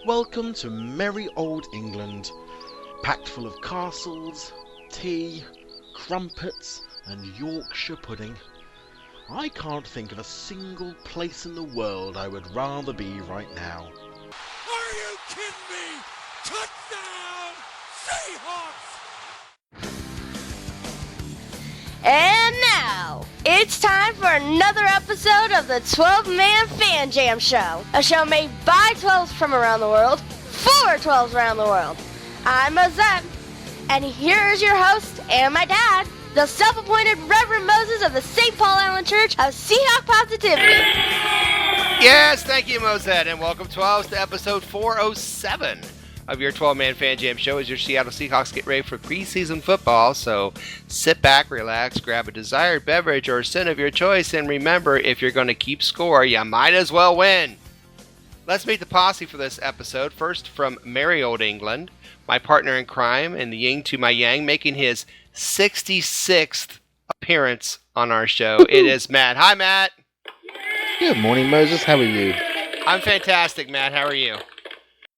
Welcome to merry old England, packed full of castles, tea, crumpets and Yorkshire pudding. I can't think of a single place in the world I would rather be right now. Are you kidding me? Touchdown, Seahawks! And now, it's time for another episode of the 12-Man Fan Jam Show. A show made by 12s from around the world, for 12s around the world. I'm Mosette, and here's your host and my dad, the self-appointed Reverend Moses of the St. Paul Island Church of Seahawk Positivity. Yes, thank you, Mosette, and welcome 12s to episode 407 of your 12-Man Fan Jam Show as your Seattle Seahawks get ready for preseason football. So sit back, relax, grab a desired beverage or sin of your choice, and remember, if you're going to keep score, you might as well win. Let's meet the posse for this episode. First, from merry old England, my partner in crime and the yin to my yang, making his 66th appearance on our show. It is Matt. Hi, Matt. Good morning, Moses. How are you? I'm fantastic, Matt. How are you?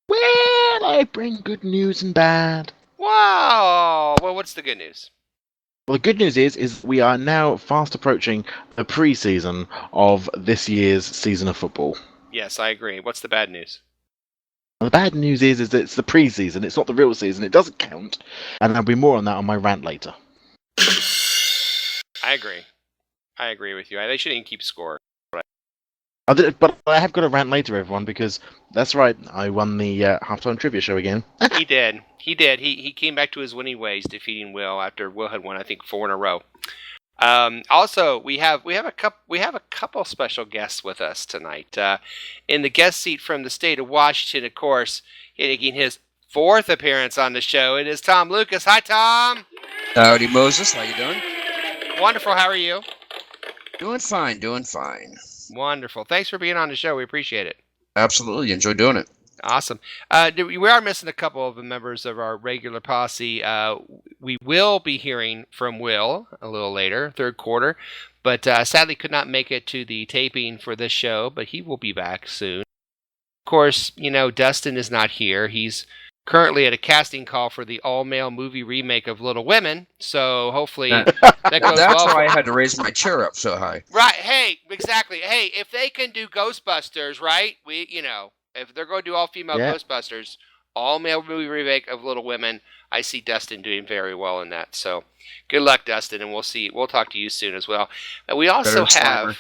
Well, I bring good news and bad. Wow. Well, what's the good news? Well, the good news is we are now fast approaching the preseason of this year's season of football. Yes, I agree. What's the bad news? And the bad news is that it's the preseason. It's not the real season. It doesn't count. And there'll be more on that on my rant later. I agree. I agree with you. They shouldn't even keep score. But I have got a rant later, everyone, because that's right. I won the halftime trivia show again. He did. He came back to his winning ways, defeating Will after Will had won, I think, 4 in a row. Also, we have a couple special guests with us tonight. In the guest seat from the state of Washington, of course, making his 4th appearance on the show, it is Tom Lucas. Hi, Tom. Howdy, Moses. How you doing? Wonderful. How are you? Doing fine. Wonderful. Thanks for being on the show. We appreciate it. Absolutely. Enjoy doing it. Awesome. We are missing a couple of the members of our regular posse. We will be hearing from Will a little later, third quarter, but sadly could not make it to the taping for this show, but he will be back soon. Of course, Dustin is not here. He's currently at a casting call for the all-male movie remake of Little Women, so hopefully that goes That's well. why I had to raise my chair up so high. Right. Hey, exactly. Hey, if they can do Ghostbusters, right? If they're going to do all-female Ghostbusters, all-male movie remake of Little Women, I see Dustin doing very well in that. So, good luck, Dustin, and we'll see. We'll talk to you soon as well. And we also have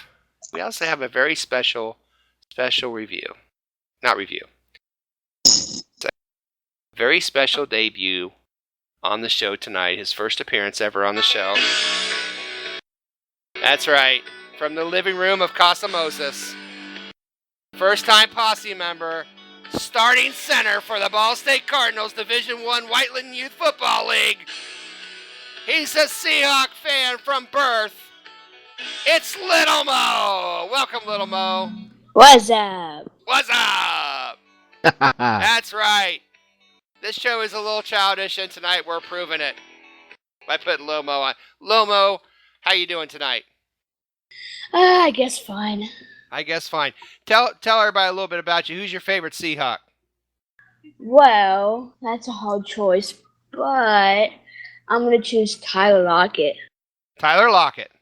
a very special review. Not review. Very special debut on the show tonight. His first appearance ever on the show. That's right. From the living room of Casa Moses. First-time posse member, starting center for the Ball State Cardinals Division I Whiteland Youth Football League. He's a Seahawk fan from birth. It's Little Mo. Welcome, Little Mo. What's up? What's up? That's right. This show is a little childish, and tonight we're proving it by putting Lil Mo on. Lil Mo, how you doing tonight? I guess fine. Tell everybody a little bit about you. Who's your favorite Seahawk? Well, that's a hard choice, but I'm going to choose Tyler Lockett. Tyler Lockett.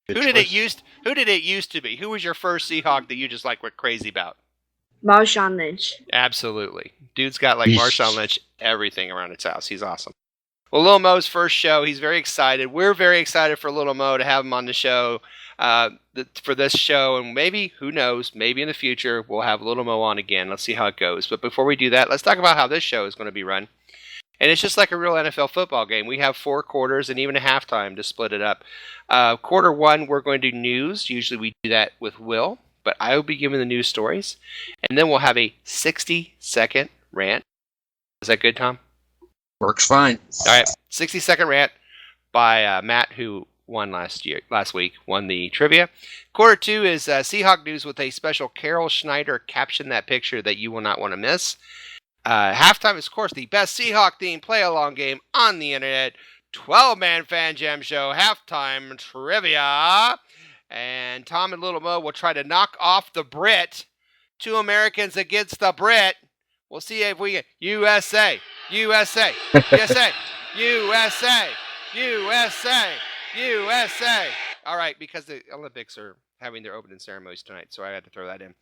Good Who choice. did it used to be? Who was your first Seahawk that you just went crazy about? Marshawn Lynch. Absolutely. Dude's got Marshawn Lynch everything around his house. He's awesome. Well, Lil Mo's first show, he's very excited. We're very excited for Lil Mo to have him on the show for this show. And maybe, who knows, maybe in the future we'll have Lil Mo on again. Let's see how it goes. But before we do that, let's talk about how this show is going to be run. And it's just like a real NFL football game. We have 4 quarters and even a halftime to split it up. Quarter 1, we're going to do news. Usually we do that with Will, but I will be giving the news stories. And then we'll have a 60-second rant. Is that good, Tom? Works fine. All right, 60-second rant by Matt, who won last week, won the trivia. Quarter 2 is Seahawk news with a special Carroll Schneider Caption That Picture that you will not want to miss. Halftime is, of course, the best Seahawk-themed play-along game on the internet. 12-Man Fan Jam Show halftime trivia. And Tom and Little Mo will try to knock off the Brit. 2 Americans against the Brit. We'll see if we can. USA, USA, USA, USA, USA, USA. All right, because the Olympics are having their opening ceremonies tonight, so I had to throw that in.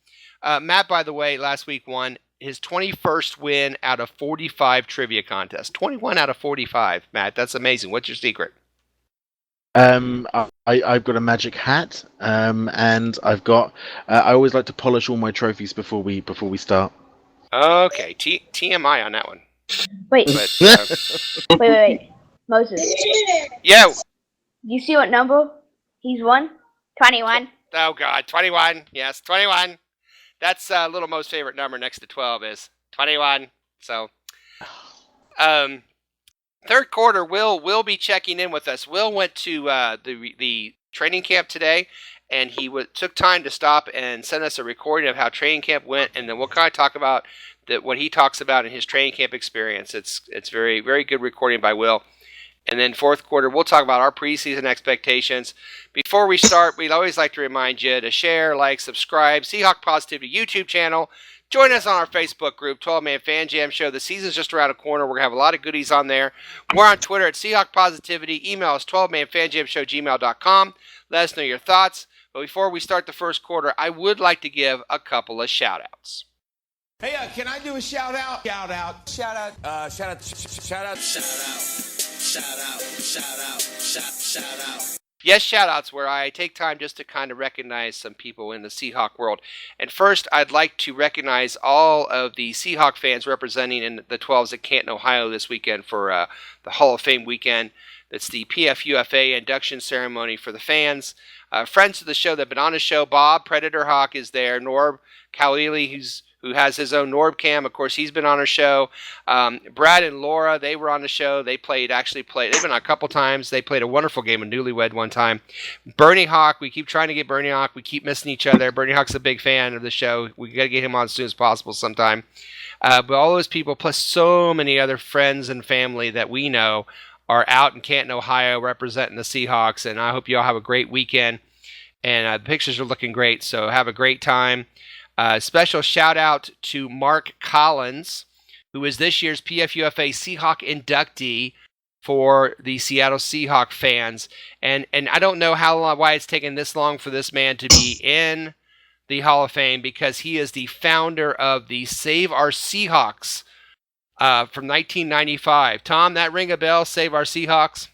Matt, by the way, last week won his 21st win out of 45 trivia contests. 21 out of 45, Matt. That's amazing. What's your secret? I've got a magic hat, and I've got. I always like to polish all my trophies before we start. Okay, TMI on that one. Wait, But, wait. Moses, yo. you see what number he's won? 21. Oh, God. 21. Yes, 21. That's Little Mo's favorite number next to 12 is 21. So, third quarter, Will be checking in with us. Will went to the training camp today, and he took time to stop and send us a recording of how training camp went, and then we'll kind of talk about what he talks about in his training camp experience. It's very, very good recording by Will. And then fourth quarter, we'll talk about our preseason expectations. Before we start, we'd always like to remind you to share, like, subscribe, Seahawk Positivity YouTube channel. Join us on our Facebook group, 12-Man Fan Jam Show. The season's just around the corner. We're going to have a lot of goodies on there. We're on Twitter at Seahawk Positivity. Email us 12manfanjamshow@gmail.com. Let us know your thoughts. But before we start the first quarter, I would like to give a couple of shout-outs. Hey, can I do a shout out? Shout out. Shout out. Shout out. Shout out. Shout out. Shout out. Shout out. Shout out. Yes, shout-outs where I take time just to kind of recognize some people in the Seahawk world. And first, I'd like to recognize all of the Seahawk fans representing in the 12s at Canton, Ohio this weekend for the Hall of Fame weekend. That's the PFUFA induction ceremony for the fans. Friends of the show that have been on the show, Bob, Predator Hawk, is there. Norb Kalili, who has his own Norbcam. Of course, he's been on our show. Brad and Laura, they were on the show. They've been on a couple times. They played a wonderful game of Newlywed one time. Bernie Hawk, we keep trying to get Bernie Hawk. We keep missing each other. Bernie Hawk's a big fan of the show. We got to get him on as soon as possible sometime. But all those people, plus so many other friends and family that we know, are out in Canton, Ohio, representing the Seahawks. And I hope you all have a great weekend. And the pictures are looking great, so have a great time. Special shout out to Mark Collins, who is this year's PFUFA Seahawk inductee for the Seattle Seahawk fans. And I don't know why it's taken this long for this man to be in the Hall of Fame, because he is the founder of the Save Our Seahawks from 1995. Tom, that ring a bell, Save Our Seahawks?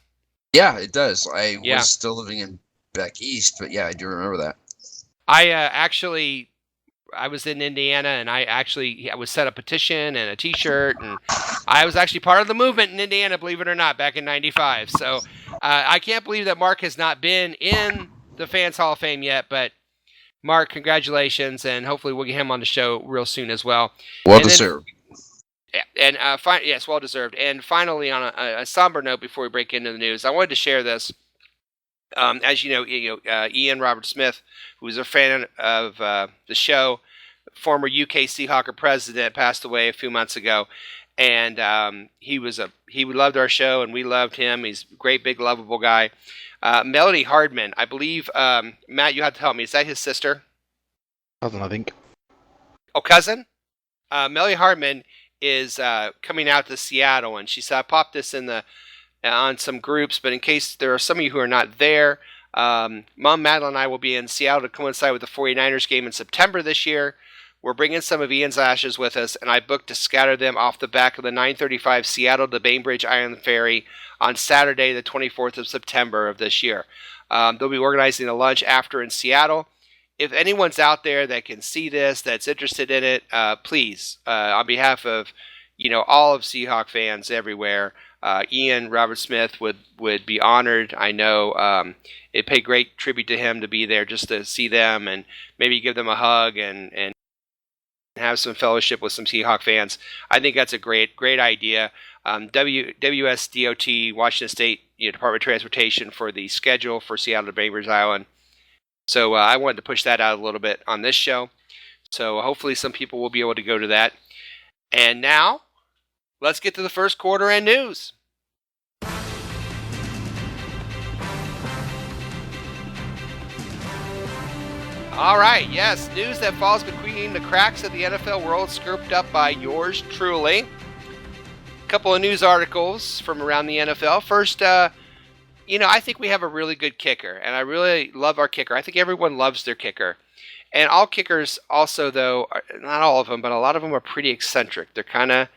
Yeah, it does. I was still living in back east, but yeah, I do remember that. I was in Indiana, and I was set a petition and a T-shirt, and I was actually part of the movement in Indiana, believe it or not, back in '95. So I can't believe that Mark has not been in the Fans Hall of Fame yet, but Mark, congratulations, and hopefully we'll get him on the show real soon as well. Well deserved. Yes, well deserved. And finally, on a somber note, before we break into the news, I wanted to share this. As you know, Ian Robert Smith, who was a fan of the show, former UK Seahawker president, passed away a few months ago, and he loved our show, and we loved him. He's a great, big, lovable guy. Melody Hardman, I believe, Matt, you have to help me. Is that his sister? Cousin, I think. Oh, cousin? Melody Hardman is coming out to Seattle, and she said, I popped this on some groups, but in case there are some of you who are not there, Mom Madeline and I will be in Seattle to coincide with the 49ers game in September this year. We're bringing some of Ian's ashes with us, and I booked to scatter them off the back of the 935 Seattle to Bainbridge Island Ferry on Saturday, the 24th of September of this year. They'll be organizing a lunch after in Seattle. If anyone's out there that can see this, that's interested in it, please, on behalf of all of Seahawk fans everywhere, Ian Robert Smith would be honored. I know it paid great tribute to him to be there just to see them and maybe give them a hug and have some fellowship with some Seahawk fans. I think that's a great idea. WSDOT, Washington State Department of Transportation, for the schedule for Seattle to Bainbridge Island. So I wanted to push that out a little bit on this show. So hopefully some people will be able to go to that. And now, let's get to the first quarter and news. All right, yes, news that falls between the cracks of the NFL world, scooped up by yours truly. A couple of news articles from around the NFL. First, I think we have a really good kicker, and I really love our kicker. I think everyone loves their kicker. And all kickers also, though, not all of them, but a lot of them are pretty eccentric. They're kind of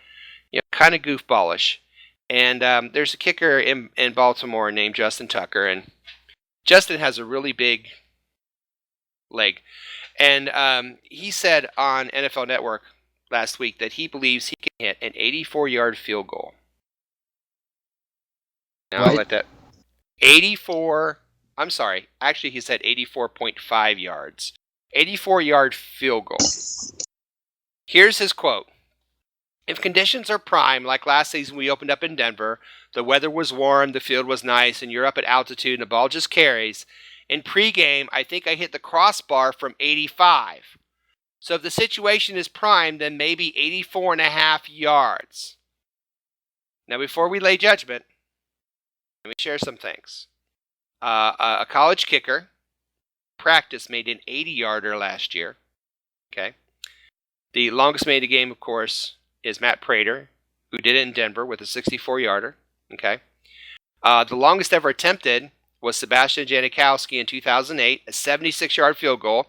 goofballish. And there's a kicker in Baltimore named Justin Tucker, and Justin has a really big leg. And he said on NFL Network last week that he believes he can hit an 84-yard field goal. Now I'll let that... 84... I'm sorry. Actually, he said 84.5 yards. 84-yard field goal. Here's his quote. If conditions are prime, like last season we opened up in Denver, the weather was warm, the field was nice, and you're up at altitude and the ball just carries, in pregame, I think I hit the crossbar from 85. So if the situation is prime, then maybe 84.5 yards. Now, before we lay judgment, let me share some things. A college kicker practice made an 80-yarder last year. Okay. The longest made a game, of course, is Matt Prater, who did it in Denver with a 64-yarder. Okay. The longest ever attempted was Sebastian Janikowski in 2008, a 76-yard field goal.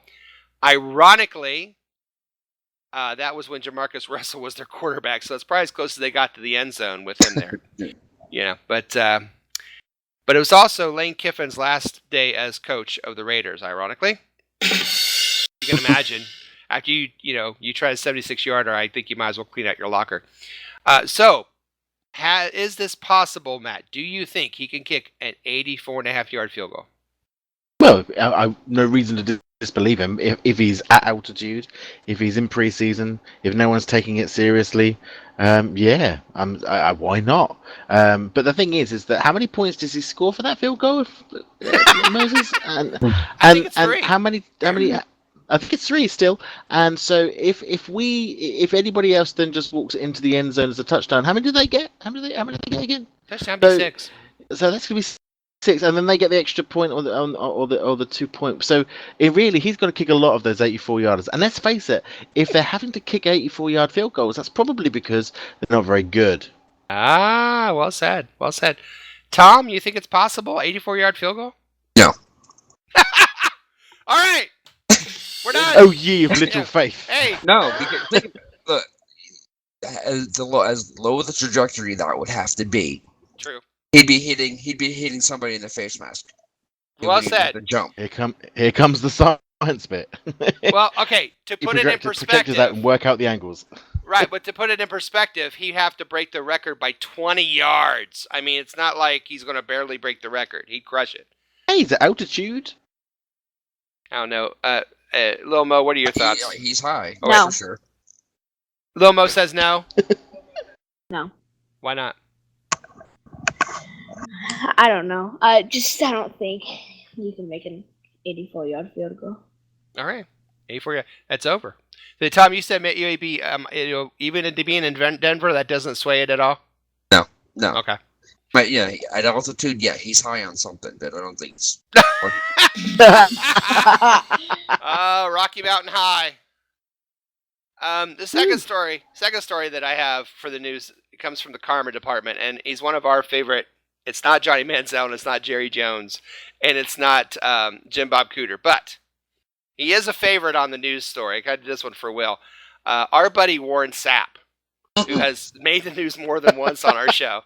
Ironically, that was when Jamarcus Russell was their quarterback, so it's probably as close as they got to the end zone with him there. But it was also Lane Kiffin's last day as coach of the Raiders, ironically. You can imagine. After you try a 76-yarder, I think you might as well clean out your locker. Is this possible, Matt? Do you think he can kick an 84.5-yard field goal? Well, I no reason to disbelieve him. If he's at altitude, if he's in preseason, if no one's taking it seriously, why not? But the thing is that how many points does he score for that field goal, Moses? And how many? I think it's 3 still. And so if anybody else then just walks into the end zone as a touchdown, how many do they get? How many do they get again? Touchdown be 6. So that's gonna be 6, and then they get the extra point or the 2 point. So he's got to kick a lot of those 84-yarders. And let's face it, if they're having to kick 84-yard field goals, that's probably because they're not very good. Ah, well said. Well said. Tom, you think it's possible? 84-yard field goal? No. All right. We're done. Oh, ye of little faith. Hey. No, because look, as low the trajectory that would have to be. True. He'd be hitting somebody in the face mask. Well said. The jump. Here comes the science bit. Well, okay, to put it in perspective. That and work out the angles. Right, but to put it in perspective, he'd have to break the record by 20 yards. I mean, it's not like he's going to barely break the record. He'd crush it. Hey, he's at altitude. I don't know. Lil Mo, what are your thoughts? He's high. No. Oh, for sure. Lil Mo says no. No. Why not? I don't know. I don't think you can make an 84-yard field goal. All right, 84 yards. That's over. So, Tom, you said maybe even into being in Denver, that doesn't sway it at all. No. Okay. But yeah, at altitude, he's high on something, but I don't think it's. Rocky Mountain High. The second story that I have for the news comes from the Karma department, and he's one of our favorite. It's not Johnny Manziel, and it's not Jerry Jones, and it's not Jim Bob Cooter, but he is a favorite on the news story. I got to do this one for Will. Our buddy Warren Sapp, who has made the news more than once on our show.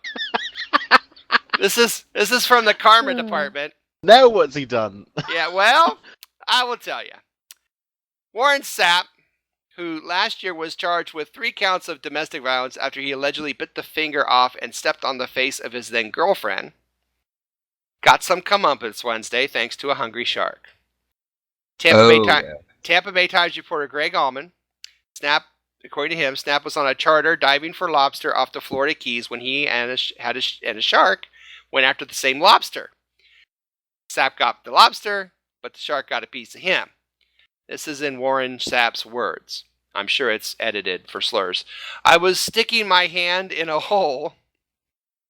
This is from the Karma department. Now what's he done? Yeah, well, I will tell you. Warren Sapp, who last year was charged with 3 counts of domestic violence after he allegedly bit the finger off and stepped on the face of his then girlfriend, got some comeuppance Wednesday thanks to a hungry shark. Tampa Bay Times reporter Greg Allman, according to him, Snap was on a charter diving for lobster off the Florida Keys when he and a shark went after the same lobster. Sapp got the lobster, but the shark got a piece of him. This is in Warren Sapp's words. I'm sure it's edited for slurs. I was sticking my hand in a hole.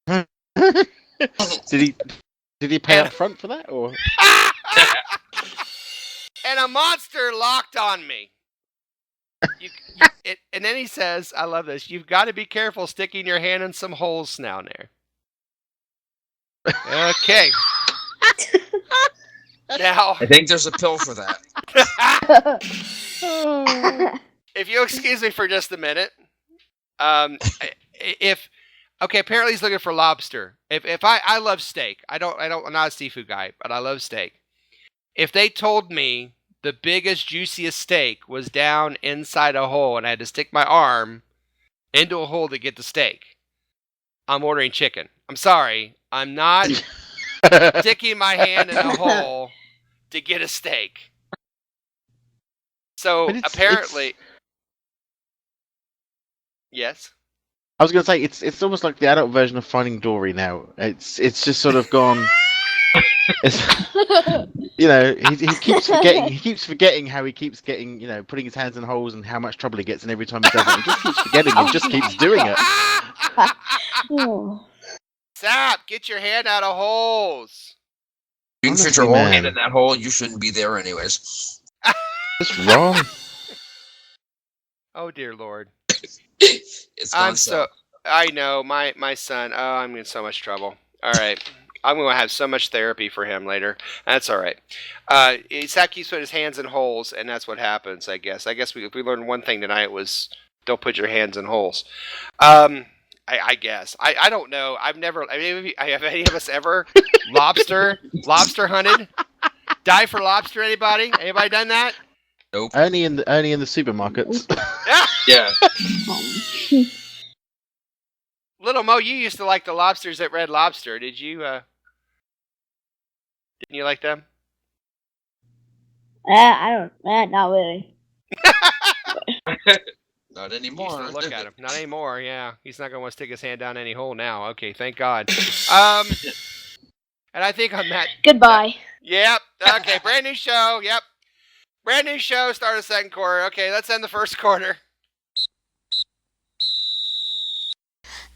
Did he pay up front for that, or? and a monster locked on me. And then he says, I love this, you've got to be careful sticking your hand in some holes now and there. Okay. Now, I think there's a pill for that. if you excuse me for just a minute, apparently he's looking for lobster. If I love steak. I'm not a seafood guy, but I love steak. If they told me the biggest, juiciest steak was down inside a hole and I had to stick my arm into a hole to get the steak, I'm ordering chicken. I'm sorry. I'm not sticking my hand in a hole to get a steak. So apparently... Yes? I was going to say, it's almost like the adult version of Finding Dory now. It's just sort of gone... he keeps forgetting how he keeps getting, putting his hands in holes and how much trouble he gets, and every time he does it, he just keeps forgetting and just keeps doing it. Sap, get your hand out of holes. You can fit your whole hand in that hole, you shouldn't be there anyways. What's wrong? Oh, dear Lord. It's gone I know, my son. Oh, I'm in so much trouble. All right. I'm going to have so much therapy for him later. That's all right. Sap keeps putting his hands in holes, and that's what happens, I guess. If we learned one thing tonight, it was don't put your hands in holes. I guess. I don't know. I've never... have any of us ever lobster hunted? Dive for lobster, anybody? Anybody done that? Nope. Only in the supermarkets. Yeah. Little Mo, you used to like the lobsters at Red Lobster. Did you? Didn't you like them? I don't. Not really. Not anymore. Look at him. Not anymore. Yeah, he's not gonna want to stick his hand down any hole now. Okay, thank God. And I think on that. Goodbye. Yep. Okay. Brand new show. Yep. Brand new show. Start the second quarter. Okay, let's end the first quarter.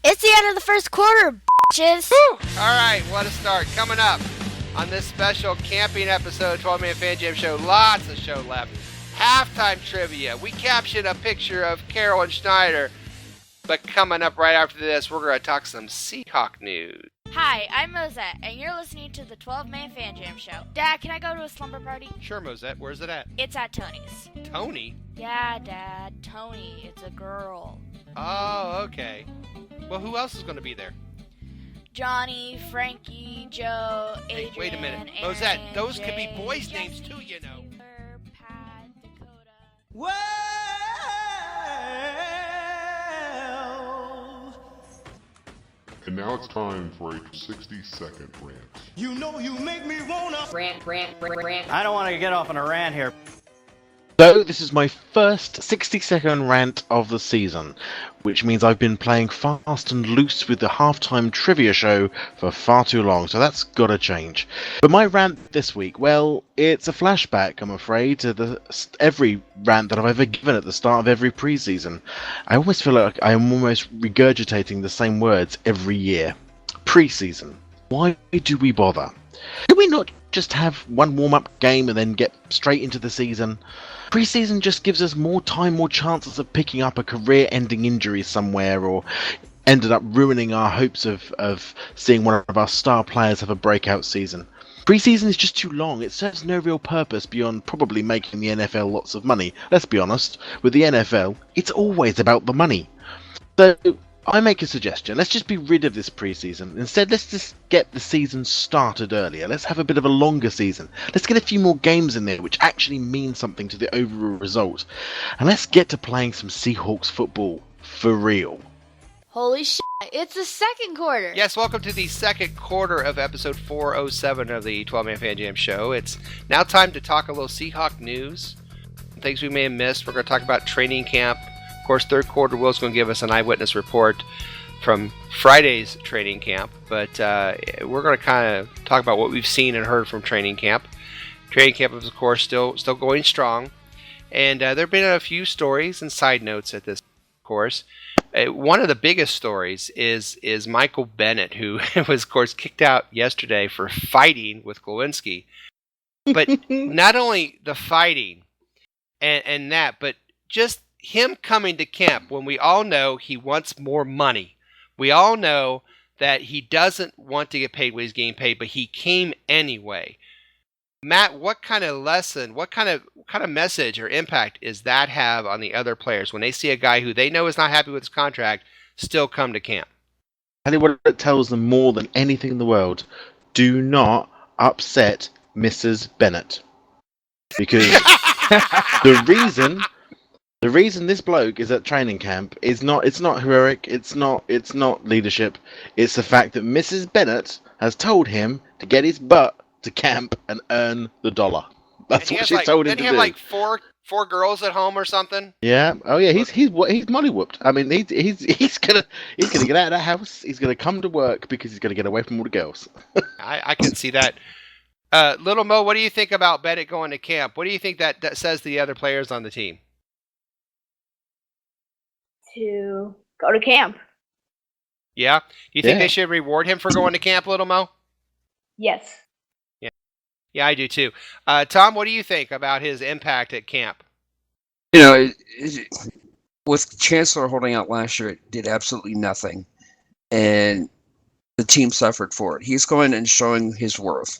It's the end of the first quarter, bitches. Woo! All right, what a start. Coming up on this special camping episode, 12-Man Fan Jam Show. Lots of show left. Halftime trivia. We captured a picture of Carroll and Schneider. But coming up right after this, we're going to talk some Seahawk news. Hi, I'm Mosette, and you're listening to the 12-Man Fan Jam Show. Dad, can I go to a slumber party? Sure, Mosette. Where's it at? It's at Tony's. Tony? Yeah, Dad. Tony. It's a girl. Oh, okay. Well, who else is going to be there? Johnny, Frankie, Joe, Adrian, Hey, wait a minute. Aaron, Mosette, those Jay, could be boys' Jesse, names too, you know. Taylor, Pat, Dakota. Well, And now it's time for a 60-second rant. you know you make me wanna Rant. I don't want to get off on a rant here. So, this is my first 60-second rant of the season, which means I've been playing fast and loose with the halftime trivia show for far too long, so that's gotta change. But my rant this week, well, it's a flashback, I'm afraid, to every rant that I've ever given at the start of every preseason. I almost feel like I'm almost regurgitating the same words every year. Preseason. Why do we bother? Can we not just have one warm-up game and then get straight into the season? Preseason just gives us more time, more chances of picking up a career-ending injury somewhere, or ended up ruining our hopes of seeing one of our star players have a breakout season. Preseason is just too long. It serves no real purpose beyond probably making the NFL lots of money. Let's be honest, with the NFL, it's always about the money. So I make a suggestion. Let's just be rid of this preseason. Instead, let's just get the season started earlier. Let's have a bit of a longer season. Let's get a few more games in there which actually mean something to the overall result. And let's get to playing some Seahawks football for real. Holy shit, it's the second quarter. Yes, welcome to the second quarter of episode 407 of the 12-Man Fan Jam Show. It's now time to talk a little Seahawk news, things we may have missed. We're going to talk about training camp. Of course, third quarter, Will's going to give us an eyewitness report from Friday's training camp, but we're going to kind of talk about what we've seen and heard from training camp. Training camp is, of course, still going strong, and there have been a few stories and side notes at this course. One of the biggest stories is Michael Bennett, who was, of course, kicked out yesterday for fighting with Glowinski. But not only the fighting and that, but just him coming to camp when we all know he wants more money. We all know that he doesn't want to get paid what he's getting paid, but he came anyway. Matt, what kind of lesson, what kind of message or impact is that have on the other players when they see a guy who they know is not happy with his contract still come to camp? I think what it tells them more than anything in the world: do not upset Mrs. Bennett, because the reason this bloke is at training camp is not heroic, it's not leadership. It's the fact that Mrs. Bennett has told him to get his butt to camp and earn the dollar. That's what she's told him to do. Didn't he have like four girls at home or something? Yeah. Oh yeah. He's mollywhooped. I mean, he's gonna get out of that house. He's gonna come to work because he's gonna get away from all the girls. I can see that. Little Mo, what do you think about Bennett going to camp? What do you think that says to the other players on the team? To go to camp. Yeah? Do you think they should reward him for going to camp, Little Mo? Yes. Yeah, I do too. Tom, what do you think about his impact at camp? You know, with Chancellor holding out last year, it did absolutely nothing. And the team suffered for it. He's going and showing his worth.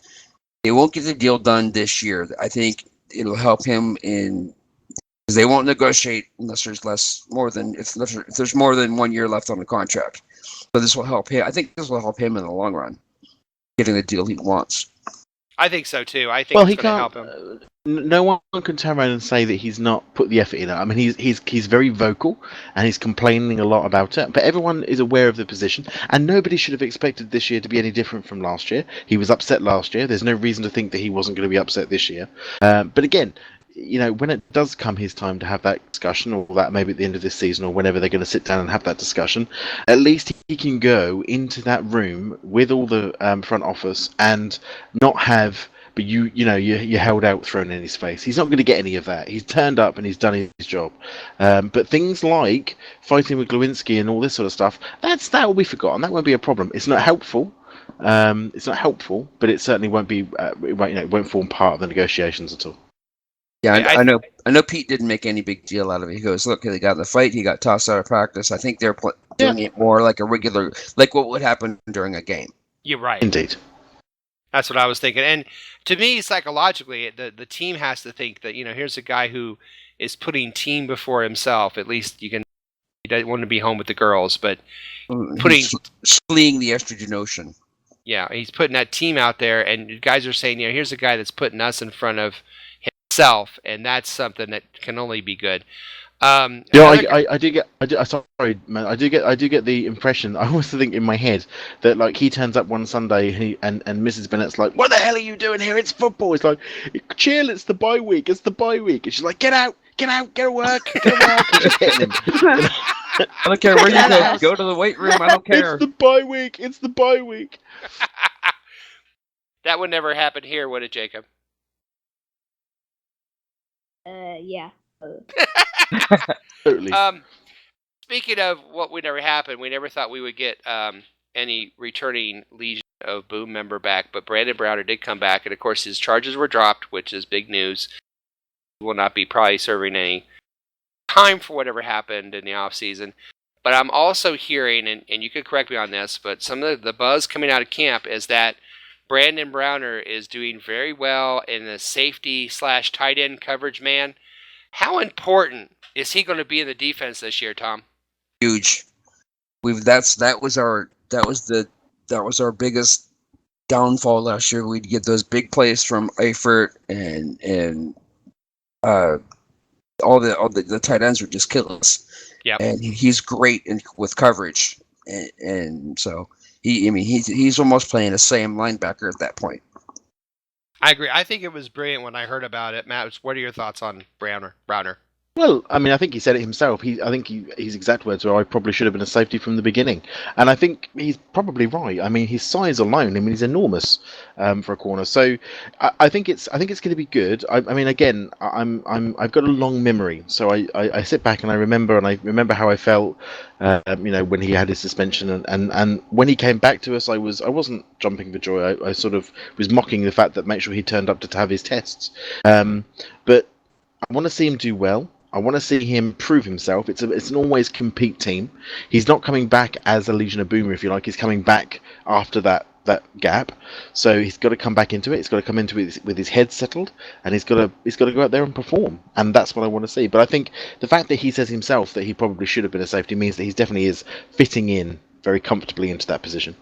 They won't get the deal done this year. I think it'll help him in... because they won't negotiate unless there's more than 1 year left on the contract. So this will help him. I think this will help him in the long run, getting the deal he wants. I think so too. I think it's going to help him. No one can turn around and say that he's not put the effort in. I mean, he's very vocal and he's complaining a lot about it. But everyone is aware of the position, and nobody should have expected this year to be any different from last year. He was upset last year. There's no reason to think that he wasn't going to be upset this year. But again, you know, when it does come his time to have that discussion, or that maybe at the end of this season, or whenever they're going to sit down and have that discussion, at least he can go into that room with all the front office and not have, but you held out thrown in his face. He's not going to get any of that. He's turned up and he's done his job. But things like fighting with Glowinski and all this sort of stuff, that will be forgotten. That won't be a problem. It's not helpful. But it certainly won't be. It won't form part of the negotiations at all. Yeah, I know Pete didn't make any big deal out of it. He goes, look, they got in the fight, he got tossed out of practice. I think they're doing it more like a regular, like what would happen during a game. You're right. Indeed. That's what I was thinking. And to me, psychologically, the team has to think that, here's a guy who is putting team before himself. At least he doesn't want to be home with the girls, but fleeing the estrogen ocean. Yeah, he's putting that team out there, and guys are saying, here's a guy that's putting us in front of himself, and that's something that can only be good. I do get the impression. I always think in my head that like he turns up one Sunday and Mrs. Bennett's like, "What the hell are you doing here? It's football." It's like, "Chill, it's the bye week. It's the bye week." And she's like, "Get out, get to work, get to work." And she's hitting him. I don't care where you go. Go to the weight room. I don't care. It's the bye week. It's the bye week. That would never happen here, would it, Jacob? Yeah. Totally. Speaking of what would never happen, we never thought we would get any returning Legion of Boom member back, but Brandon Browner did come back, and of course his charges were dropped, which is big news. He will not be probably serving any time for whatever happened in the off season. But I'm also hearing, and you could correct me on this, but some of the buzz coming out of camp is that Brandon Browner is doing very well in the safety / tight end coverage man. How important is he going to be in the defense this year, Tom? Huge. That was our biggest downfall last year. We'd get those big plays from Eifert and all the tight ends would just kill us. Yeah. And he's great with coverage, and so he's almost playing a same linebacker at that point. I agree. I think it was brilliant when I heard about it. Matt, what are your thoughts on Browner? Well, I mean, I think he said it himself. His exact words were, "I probably should have been a safety from the beginning," and I think he's probably right. I mean, his size alone, I mean, he's enormous for a corner. So, I think it's going to be good. I mean, again, I've got a long memory, so I sit back and I remember how I felt, when he had his suspension, and when he came back to us, I wasn't jumping for joy. I sort of was mocking the fact that make sure he turned up to have his tests, but I want to see him do well. I want to see him prove himself. It's an always compete team. He's not coming back as a Legion of Boomer, if you like. He's coming back after that gap. So he's got to come back into it. He's got to come into it with his head settled, and he's got to go out there and perform. And that's what I want to see. But I think the fact that he says himself that he probably should have been a safety means that he definitely is fitting in very comfortably into that position.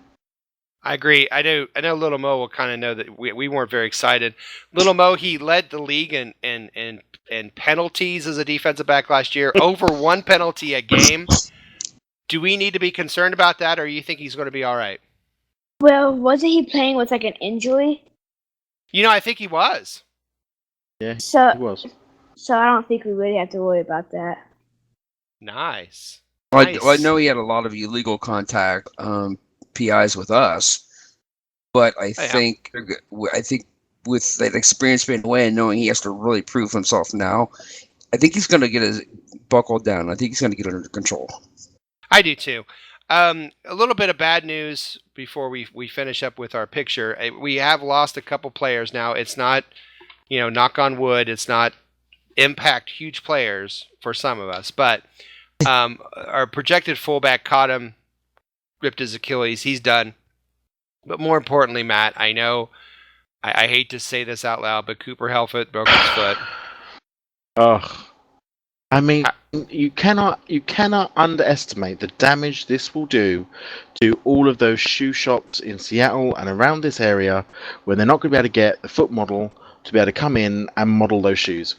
I agree. I know Little Mo will kind of know that we weren't very excited. Little Mo, he led the league in penalties as a defensive back last year, over one penalty a game. Do we need to be concerned about that, or you think he's going to be all right? Well, wasn't he playing with like an injury? I think he was. Yeah, So he was. So I don't think we really have to worry about that. Nice. I know he had a lot of illegal contact PIs with us, but I think with that experience being away and knowing he has to really prove himself now, I think he's going to get his buckled down. I think he's going to get under control. I do too. A little bit of bad news before we finish up with our picture. We have lost a couple players now. It's not, knock on wood, it's not impact huge players for some of us, but our projected fullback caught him, ripped his Achilles. He's done. But more importantly, Matt, I know I hate to say this out loud, but Cooper Helfet broke his foot. Ugh. I mean, you cannot underestimate the damage this will do to all of those shoe shops in Seattle and around this area when they're not going to be able to get the foot model to be able to come in and model those shoes.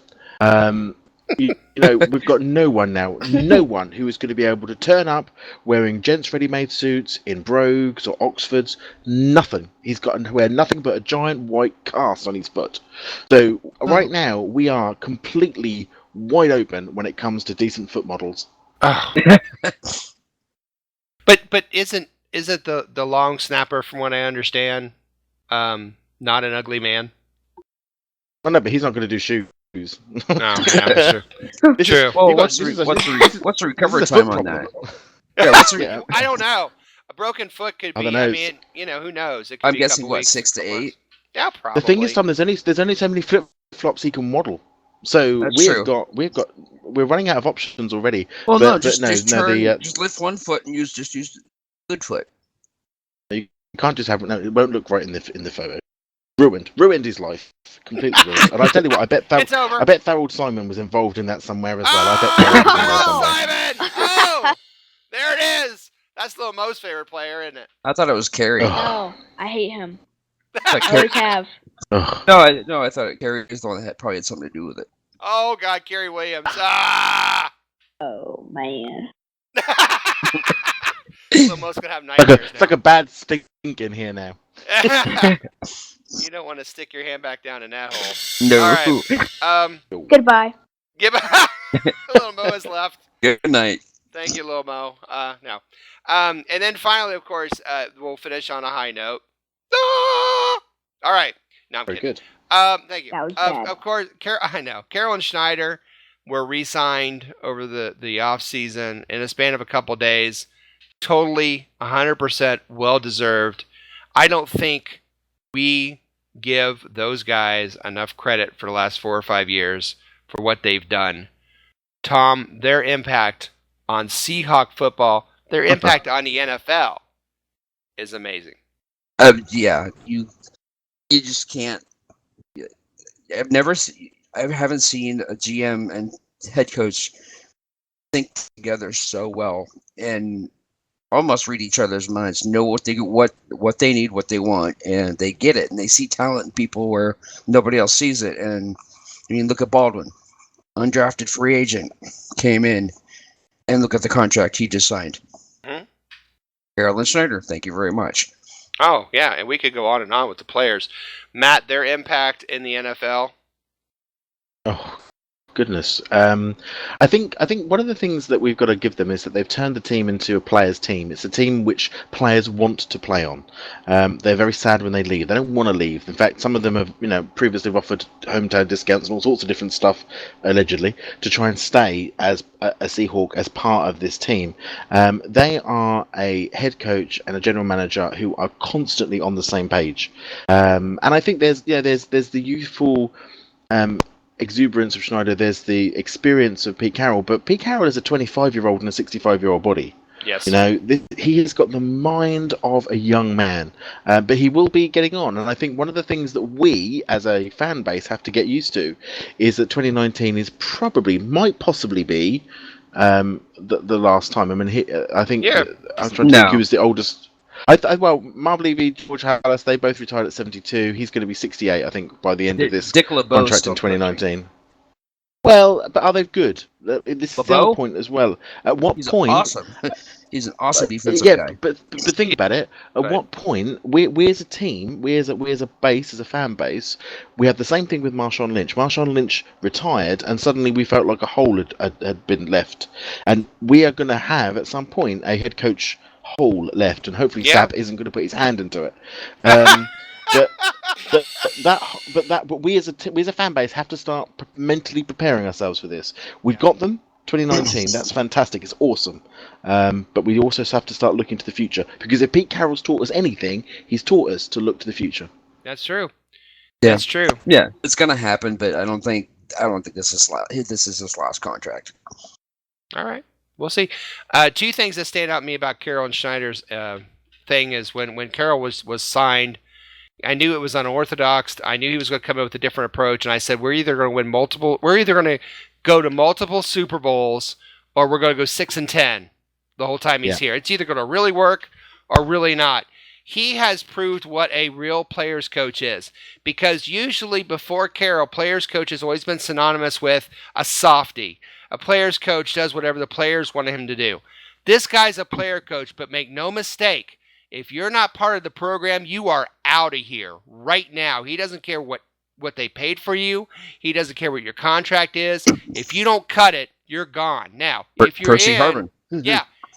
We've got no one who is going to be able to turn up wearing gents ready-made suits in Brogues or Oxfords. Nothing. He's got to wear nothing but a giant white cast on his foot. So right now we are completely wide open when it comes to decent foot models. Oh. but isn't the long snapper, from what I understand, not an ugly man? Oh, no, but he's not going to do shoes. No, yeah, true. Well, what's the recovery time on that? I don't know. A broken foot could be. I mean, who knows? It could I'm be guessing a couple weeks, 6 to 8. Yeah, probably. The thing is, Tom, there's only so many flip flops he can model. So we're running out of options already. Well, just lift one foot and use the good foot. You can't just have it won't look right in the photo. Ruined his life. Completely ruined. And I tell you what, I bet Tharold Simon was involved in that somewhere as well. I bet Simon! Oh! There it is! That's Lil Mo's favorite player, isn't it? I thought it was Kerry. No, I hate him. I always have. No, I thought Kerry was the one that probably had something to do with it. Oh, God, Kerry Williams. Ah! Oh, man. Lil Mo's going to have nightmares now. It's like a bad stink in here now. You don't want to stick your hand back down in that hole. No. All right. Goodbye. Lil Mo has left. Good night. Thank you, Lil Mo. No. And then finally, of course, we'll finish on a high note. All right. No, I'm kidding. Good. Thank you. That was bad. Of course, I know. Carroll and Schneider were re-signed over the off season in a span of a couple days. Totally, 100% well-deserved. I don't think we give those guys enough credit for the last 4 or 5 years for what they've done. Tom, their impact on Seahawk football, their impact on the NFL is amazing. Yeah, you just can't. I haven't seen a GM and head coach think together so well and almost read each other's minds, know what they need, what they want, and they get it, and they see talent in people where nobody else sees it. And I mean, look at Baldwin, undrafted free agent, came in, and look at the contract he just signed. Mm-hmm. Carroll and Schneider, thank you very much. Oh yeah, and we could go on and on with the players. Matt, their impact in the NFL. Oh goodness. I think one of the things that we've got to give them is that they've turned the team into a players' team. It's a team which players want to play on. They're very sad when they leave. They don't want to leave. In fact, some of them have, previously offered hometown discounts and all sorts of different stuff, allegedly, to try and stay as a Seahawk as part of this team. They are a head coach and a general manager who are constantly on the same page. And I think there's the youthful exuberance of Schneider, there's the experience of Pete Carroll, but Pete Carroll is a 25-year-old in a 65-year-old body. Yes. He has got the mind of a young man, but he will be getting on. And I think one of the things that we, as a fan base, have to get used to is that 2019 might possibly be the last time. I mean, I think I'm trying to think who was the oldest. Marv Levy, George Hallis, they both retired at 72. He's going to be 68, I think, by the end of this contract in 2019. Well, but are they good? This is the other point as well. At what point? Awesome. He's an awesome defensive guy. But think about it. At what point, we as a team, we as a base, as a fan base, we had the same thing with Marshawn Lynch. Marshawn Lynch retired, and suddenly we felt like a hole had been left. And we are going to have, at some point, a head coach hole left, and hopefully Sapp isn't going to put his hand into it. But we as a fan base have to start mentally preparing ourselves for this. We've got them 2019. That's fantastic. It's awesome. But we also have to start looking to the future, because if Pete Carroll's taught us anything, he's taught us to look to the future. That's true. Yeah. That's true. Yeah, it's going to happen, but I don't think this is his last contract. All right. We'll see. Two things that stand out to me about Carroll and Schneider's thing is when Carroll was signed, I knew it was unorthodox. I knew he was going to come up with a different approach, and I said we're either going to go to multiple Super Bowls, or we're going to go 6-10 the whole time he's here. It's either going to really work or really not. He has proved what a real players coach is, because usually before Carroll, players coach has always been synonymous with a softie. A player's coach does whatever the players want him to do. This guy's a player coach, but make no mistake, if you're not part of the program, you are out of here right now. He doesn't care what they paid for you. He doesn't care what your contract is. If you don't cut it, you're gone. Now, if you're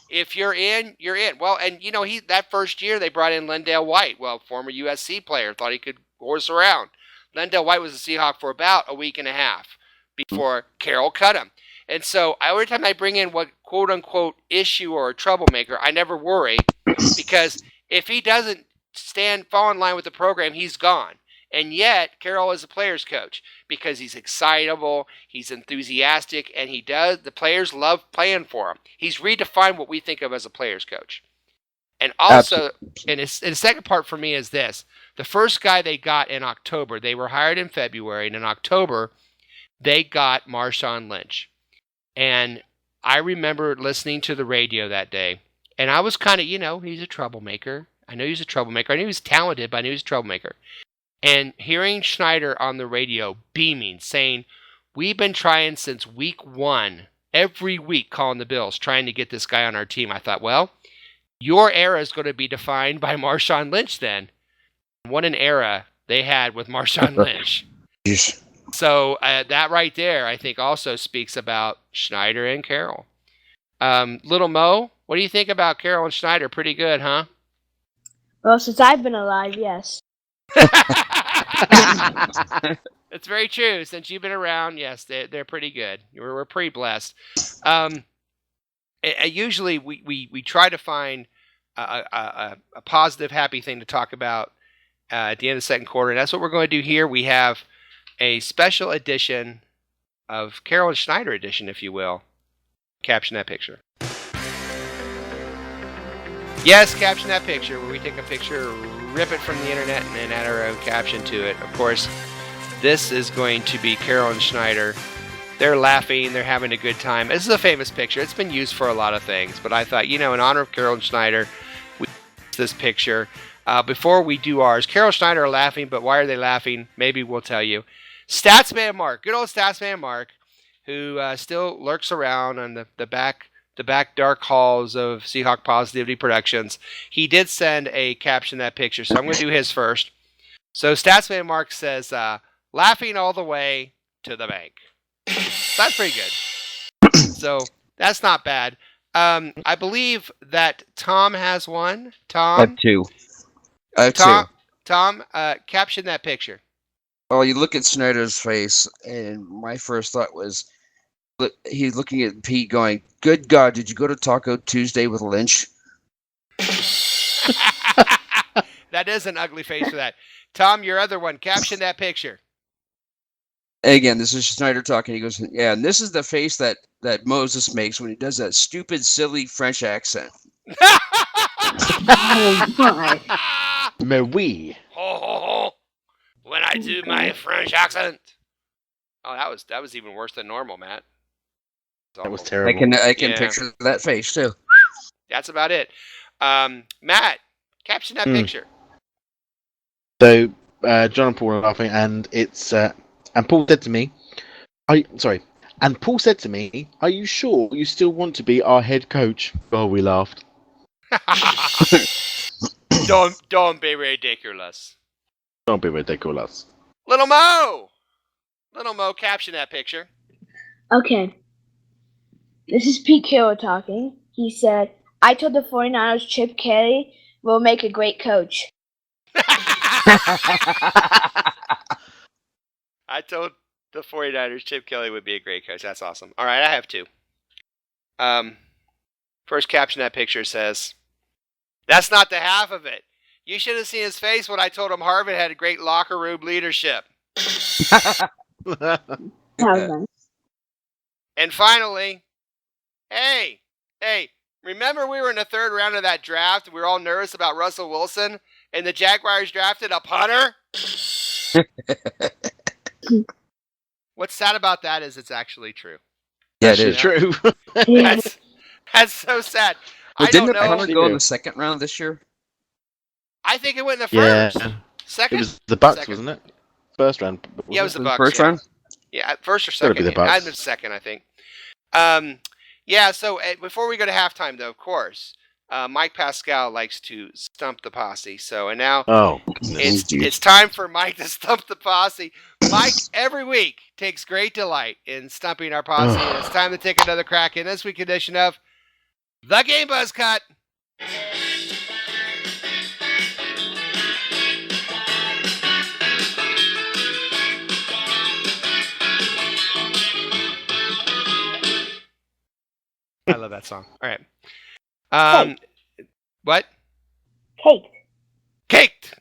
if you're in, you're in. Well, and that first year they brought in Lendale White, former USC player, thought he could horse around. Lendale White was a Seahawk for about a week and a half before Carroll cut him. And so every time I bring in what quote-unquote issue or a troublemaker, I never worry, because if he doesn't fall in line with the program, he's gone. And yet, Carroll is a player's coach because he's excitable, he's enthusiastic, and the players love playing for him. He's redefined what we think of as a player's coach. And also, and the second part for me is this. The first guy they got in October, they were hired in February, and in October, they got Marshawn Lynch. And I remember listening to the radio that day, and I was kind of, he's a troublemaker. I know he's a troublemaker. I knew he was talented, but I knew he was a troublemaker. And hearing Schneider on the radio beaming, saying, we've been trying since week 1, every week calling the Bills, trying to get this guy on our team. I thought, well, your era is going to be defined by Marshawn Lynch then. What an era they had with Marshawn Lynch. Yes. So that right there, I think, also speaks about Schneider and Carroll. Little Mo, what do you think about Carroll and Schneider? Pretty good, huh? Well, since I've been alive, yes. That's very true. Since you've been around, yes, they're pretty good. We're pretty blessed. Usually we try to find a positive, happy thing to talk about at the end of the second quarter, and that's what we're going to do here. We have a special edition of Carroll and Schneider edition, if you will. Caption That Picture. Yes, Caption That Picture, where we take a picture, rip it from the internet, and then add our own caption to it. Of course, this is going to be Carroll and Schneider. They're laughing, they're having a good time. This is a famous picture. It's been used for a lot of things, but I thought, in honor of Carroll and Schneider, we use this picture. Before we do ours, Carroll and Schneider are laughing, but why are they laughing? Maybe we'll tell you. Statsman Mark, good old Statsman Mark, who still lurks around on the back dark halls of Seahawk Positivity Productions. He did send a Caption That Picture, so I'm going to do his first. So Statsman Mark says, laughing all the way to the bank. that's pretty good. So that's not bad. I believe that Tom has one. I have Tom, two. I have Tom, two. Tom, caption that picture. Well, you look at Schneider's face, and my first thought was, he's looking at Pete going, good God, did you go to Taco Tuesday with Lynch? That is an ugly face for that. Tom, your other one, caption that picture. Again, this is Schneider talking. He goes, yeah, and this is the face that Moses makes when he does that stupid, silly French accent. Oh my. Mais oui. Ho, ho, ho. When I do my French accent. Oh, that was even worse than normal, Matt. That was I terrible. can picture that face too. That's about it. Matt, caption that picture. So, John and Paul are laughing, and it's and Paul said to me, and Paul said to me, "Are you sure you still want to be our head coach?" Oh, we laughed. Don't be ridiculous. Don't be ridiculous. Little Mo, caption that picture. Okay. This is Pete Carroll talking. He said, I told the 49ers Chip Kelly will make a great coach. I told the 49ers Chip Kelly would be a great coach. That's awesome. All right, I have two. First caption that picture says, that's not the half of it. You should have seen his face when I told him Harvard had a great locker room leadership. That was nice. And finally, hey, remember we were in the third round of that draft? We were all nervous about Russell Wilson, and the Jaguars drafted a punter? What's sad about that is it's actually true. Yeah, it is true. That's so sad. Well, I didn't don't the know. punter go in the second round this year? I think it went in the Yeah. first. Second? It was the Bucks, Second. wasn't it? First round. Yeah, it was the Bucks. First yeah. round? Yeah, first or Gotta second. be the Bucks. I'd been second, I think. Yeah, so before we go to halftime, though, of course, Mike Pascale likes to stump the posse. So, and now it's time for Mike to stump the posse. Mike, every week, takes great delight in stumping our posse. And it's time to take another crack in this week's edition of The Game Buzz Cut. I love that song. All right. What? Caked.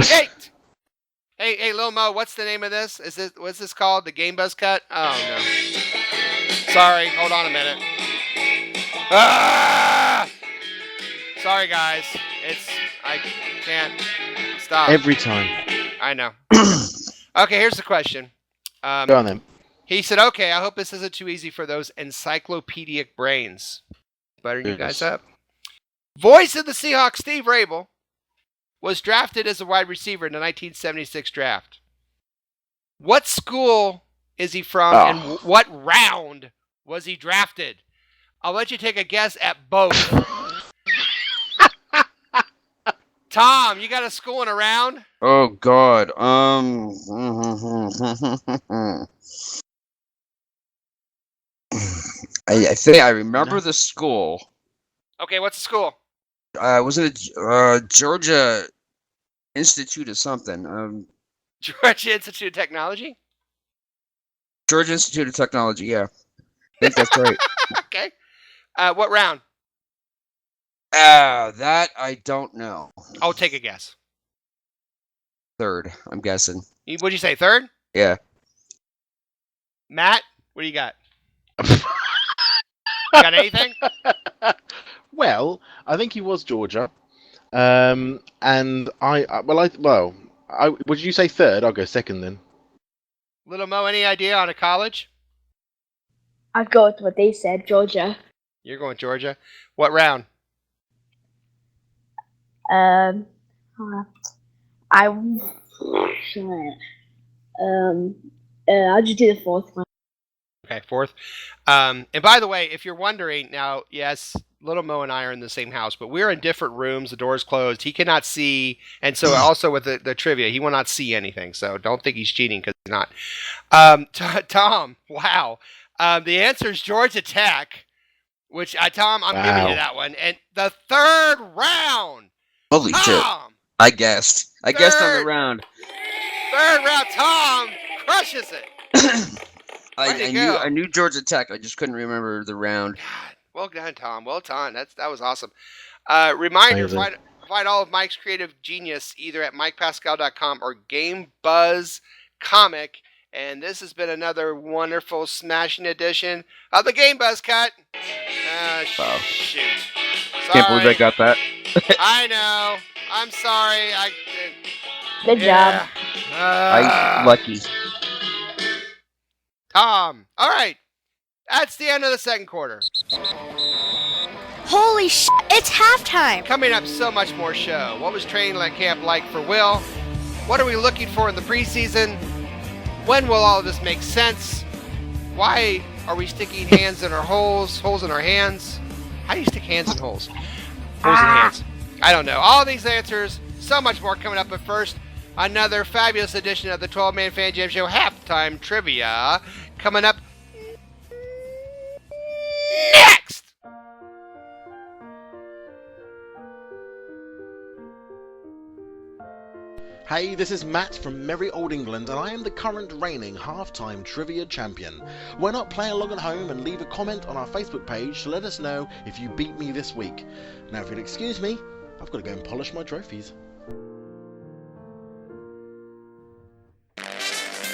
Caked. Hey, Lil Mo, what's the name of this? What's this called? The Game Buzz Cut? Oh no. Sorry, hold on a minute. Ah! Sorry, guys. I can't stop. Every time. I know. Okay, here's the question. Go on then. He said, okay, I hope this isn't too easy for those encyclopedic brains. Buttering you guys up. Voice of the Seahawks, Steve Raible, was drafted as a wide receiver in the 1976 draft. What school is he from and what round was he drafted? I'll let you take a guess at both. Tom, you got a school and a round? Oh, God. I think I remember the school. Okay, what's the school? Was it Georgia Institute of something? Georgia Institute of Technology? Georgia Institute of Technology, yeah. I think that's right. Okay. What round? That I don't know. I'll take a guess. Third, I'm guessing. What'd you say, third? Yeah. Matt, what do you got? Got anything? Well, I think he was Georgia, and would you say third? I'll go second then. Little Mo, any idea on a college? I'd go with what they said, Georgia. You're going Georgia. What round? I'll just do the fourth one. Okay, fourth. And by the way, if you're wondering, now, yes, Little Mo and I are in the same house, but we're in different rooms. The door's closed. He cannot see. And so also with the trivia, he will not see anything. So don't think he's cheating because he's not. Tom, wow. The answer is Georgia Tech, which, Tom, I'm giving you that one. And the third round. Holy Tom, shit. I guessed. I guessed on the round. Third round, Tom crushes it. I knew Georgia Tech. I just couldn't remember the round. God, well done, Tom. Well done. That was awesome. Reminder, find all of Mike's creative genius either at MikePascale.com or Game Buzz Comic. And this has been another wonderful smashing edition of the Game Buzz Cut. Wow. Shoot. Sorry. Can't believe I got that. I know. I'm sorry. Good job. I'm lucky. Tom. All right. That's the end of the second quarter. Holy shit, it's halftime. Coming up, so much more show. What was training camp like for Will? What are we looking for in the preseason? When will all of this make sense? Why are we sticking hands in our holes in our hands? How do you stick hands in holes? Holes in hands. I don't know. All these answers, so much more coming up. But first, another fabulous edition of the 12-Man Fan Jam Show Halftime Trivia coming up next. Hey, this is Matt from merry old England, and I am the current reigning halftime trivia champion. Why not play along at home and leave a comment on our Facebook page to let us know if you beat me this week. Now, if you'll excuse me, I've got to go and polish my trophies.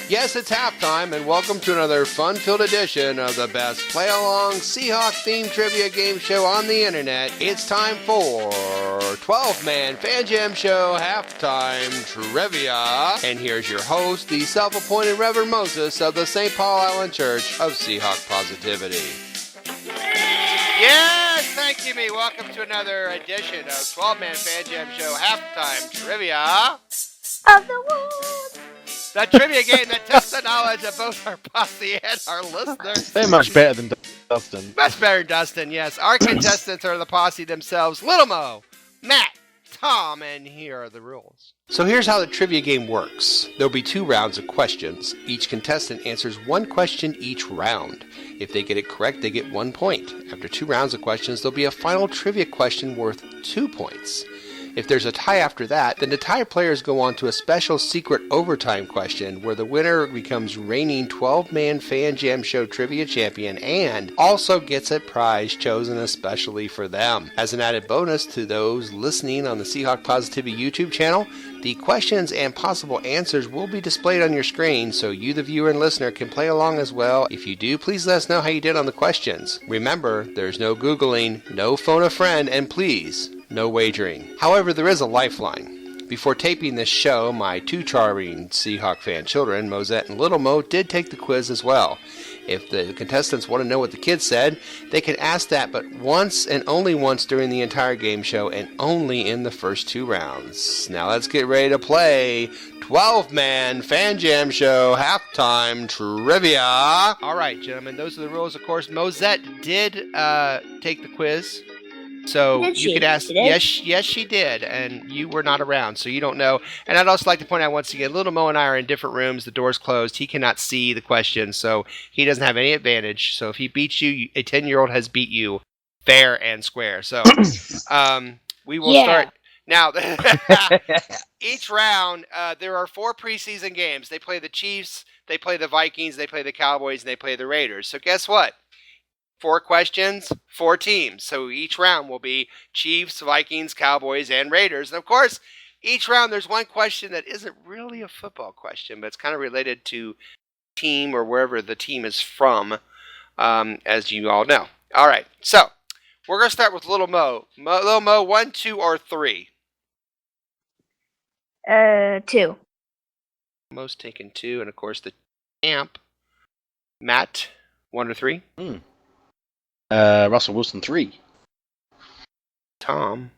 Yes, it's halftime, and welcome to another fun-filled edition of the best play-along Seahawk-themed trivia game show on the internet. It's time for 12-Man Fan Jam Show Halftime Trivia. And here's your host, the self-appointed Reverend Moses of the St. Paul Island Church of Seahawk Positivity. Yes, thank you, me. Welcome to another edition of 12-Man Fan Jam Show Halftime Trivia. Of the world. The trivia game that tests the knowledge of both our posse and our listeners. They're much better than Dustin. Much better than Dustin, yes. Our contestants are the posse themselves, Little Mo, Matt, Tom, and here are the rules. So here's how the trivia game works. There'll be 2 rounds of questions. Each contestant answers 1 question each round. If they get it correct, they get 1 point. After 2 rounds of questions, there'll be a final trivia question worth 2 points. If there's a tie after that, then the tie players go on to a special secret overtime question where the winner becomes reigning 12-Man Fan Jam Show Trivia Champion and also gets a prize chosen especially for them. As an added bonus to those listening on the Seahawk Positivity YouTube channel, the questions and possible answers will be displayed on your screen so you, the viewer and listener, can play along as well. If you do, please let us know how you did on the questions. Remember, there's no Googling, no phone a friend, and please, no wagering. However, there is a lifeline. Before taping this show, my 2 charming Seahawk fan children, Mosette and Little Mo, did take the quiz as well. If the contestants want to know what the kids said, they can ask that but once and only once during the entire game show and only in the first 2 rounds. Now let's get ready to play 12-Man Fan Jam Show Halftime Trivia. All right, gentlemen, those are the rules. Of course, Mosette did take the quiz. So you could ask, yes, she did, and you were not around, so you don't know. And I'd also like to point out once again, Little Mo and I are in different rooms. The door's closed. He cannot see the question, so he doesn't have any advantage. So if he beats you, a 10-year-old has beat you fair and square. So we will start now. Each round, there are 4 preseason games. They play the Chiefs, they play the Vikings, they play the Cowboys, and they play the Raiders. So guess what? 4 questions, 4 teams. So each round will be Chiefs, Vikings, Cowboys, and Raiders. And of course, each round there's 1 question that isn't really a football question, but it's kind of related to team or wherever the team is from, as you all know. All right, so we're going to start with Little Mo. Little Mo, 1, 2, or 3? 2. Mo's taken 2, and of course the champ, Matt, 1 or 3? Russell Wilson, 3. Tom,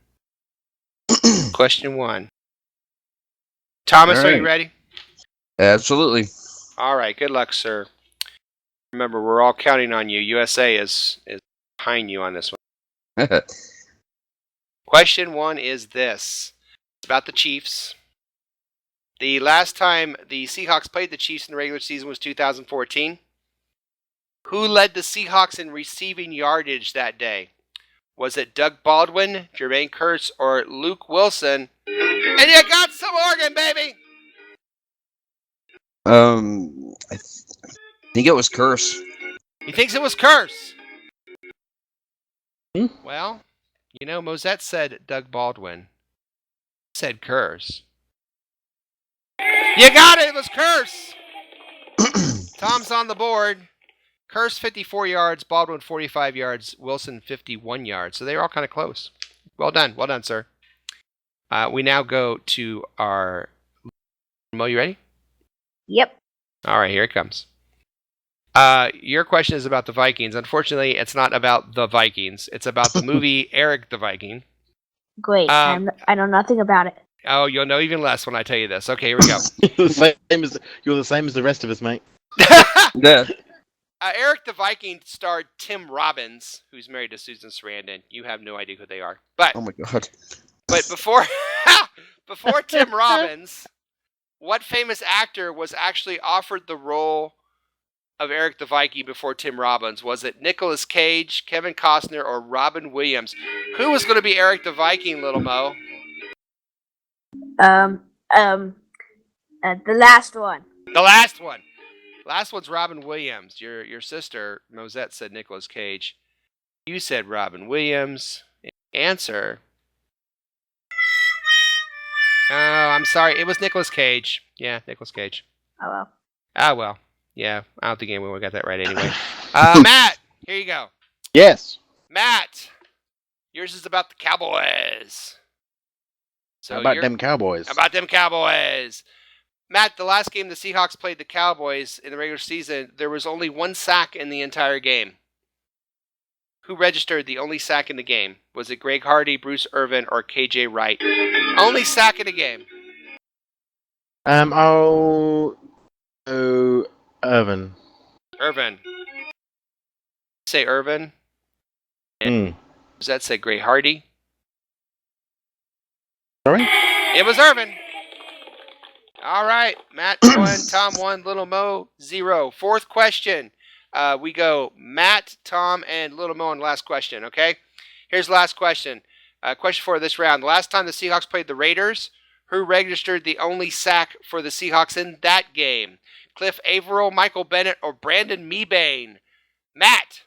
question 1. Thomas, are you ready? Absolutely. All right, good luck, sir. Remember, we're all counting on you. USA is behind you on this one. Question 1 is this. It's about the Chiefs. The last time the Seahawks played the Chiefs in the regular season was 2014. Who led the Seahawks in receiving yardage that day? Was it Doug Baldwin, Jermaine Kearse, or Luke Wilson? And you got some Oregon, baby! I think it was Curse. He thinks it was Kearse. Well, Mosette said Doug Baldwin. Said Kearse. You got it! It was Kearse! Tom's on the board. Kearse 54 yards, Baldwin 45 yards, Wilson 51 yards. So they were all kind of close. Well done, sir. We now go to our... Mo, you ready? Yep. All right, here it comes. Your question is about the Vikings. Unfortunately, it's not about the Vikings. It's about the movie Eric the Viking. Great. I know nothing about it. Oh, you'll know even less when I tell you this. Okay, here we go. You're the same as the rest of us, mate. Yeah. Eric the Viking starred Tim Robbins, who's married to Susan Sarandon. You have no idea who they are. But Oh my God. But before Tim Robbins, what famous actor was actually offered the role of Eric the Viking before Tim Robbins? Was it Nicolas Cage, Kevin Costner, or Robin Williams? Who was going to be Eric the Viking, Little Mo? The last one. The last one. Last one's Robin Williams. Your sister, Mosette, said Nicolas Cage. You said Robin Williams. Answer. Oh, I'm sorry. It was Nicolas Cage. Yeah, Nicolas Cage. Oh, well. Ah, well. Yeah, I don't think anyone got that right anyway. Matt, here you go. Yes. Matt, yours is about the Cowboys. So How about them Cowboys? About them Cowboys. Matt, the last game the Seahawks played the Cowboys in the regular season, there was only one sack in the entire game. Who registered the only sack in the game? Was it Greg Hardy, Bruce Irvin, or KJ Wright? Only sack in the game. Irvin. Irvin. Say Irvin. Mm. Does that say Greg Hardy? Sorry? It was Irvin. All right. Matt 1, Tom 1, Little Mo 0. Fourth question. We go Matt, Tom, and Little Mo on the last question, okay? Here's the last question. Question for this round. The last time the Seahawks played the Raiders, who registered the only sack for the Seahawks in that game? Cliff Averill, Michael Bennett, or Brandon Mebane? Matt.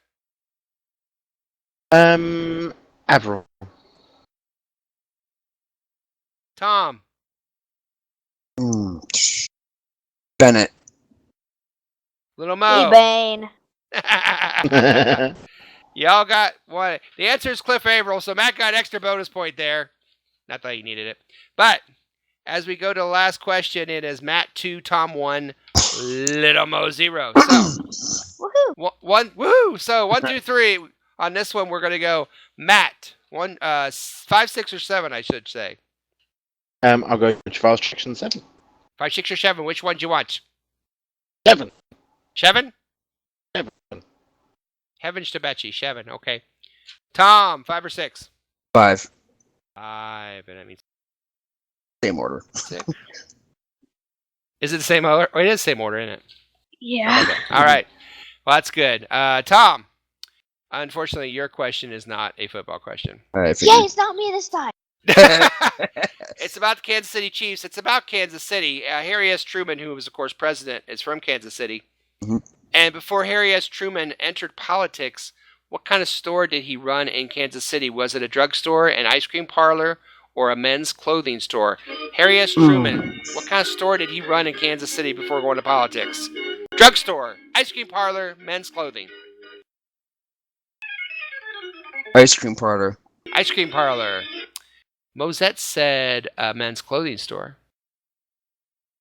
Averill. Tom. Bennett. Little Mo. Mebane. Y'all got one. The answer is Cliff Averill, so Matt got an extra bonus point there. Not that he needed it. But as we go to the last question, it is Matt 2, Tom 1, Little Mo 0. So, woohoo! So 1, 2, 3. On this one, we're gonna go Matt 1, 5, 6, or 7, I should say. I'll go 5, 6, and 7. 5, 6, or 7. Which one do you want? 7. 7? 7. Heavens to Betsy. 7. Okay. Tom, 5 or 6? 5. 5. And that means Same order. 6. Is it the same order? Oh, it is the same order, isn't it? Yeah. Okay. All right. Well, that's good. Tom, unfortunately, your question is not a football question. Yay, it's not me this time. It's about the Kansas City Chiefs. It's about Kansas City. Harry S. Truman, who was, of course, president, is from Kansas City. Mm-hmm. And before Harry S. Truman entered politics, what kind of store did he run in Kansas City? Was it a drugstore, an ice cream parlor, or a men's clothing store? Harry S. Truman, what kind of store did he run in Kansas City before going to politics? Drugstore, ice cream parlor, men's clothing. Ice cream parlor. Ice cream parlor. Mosette said men's clothing store.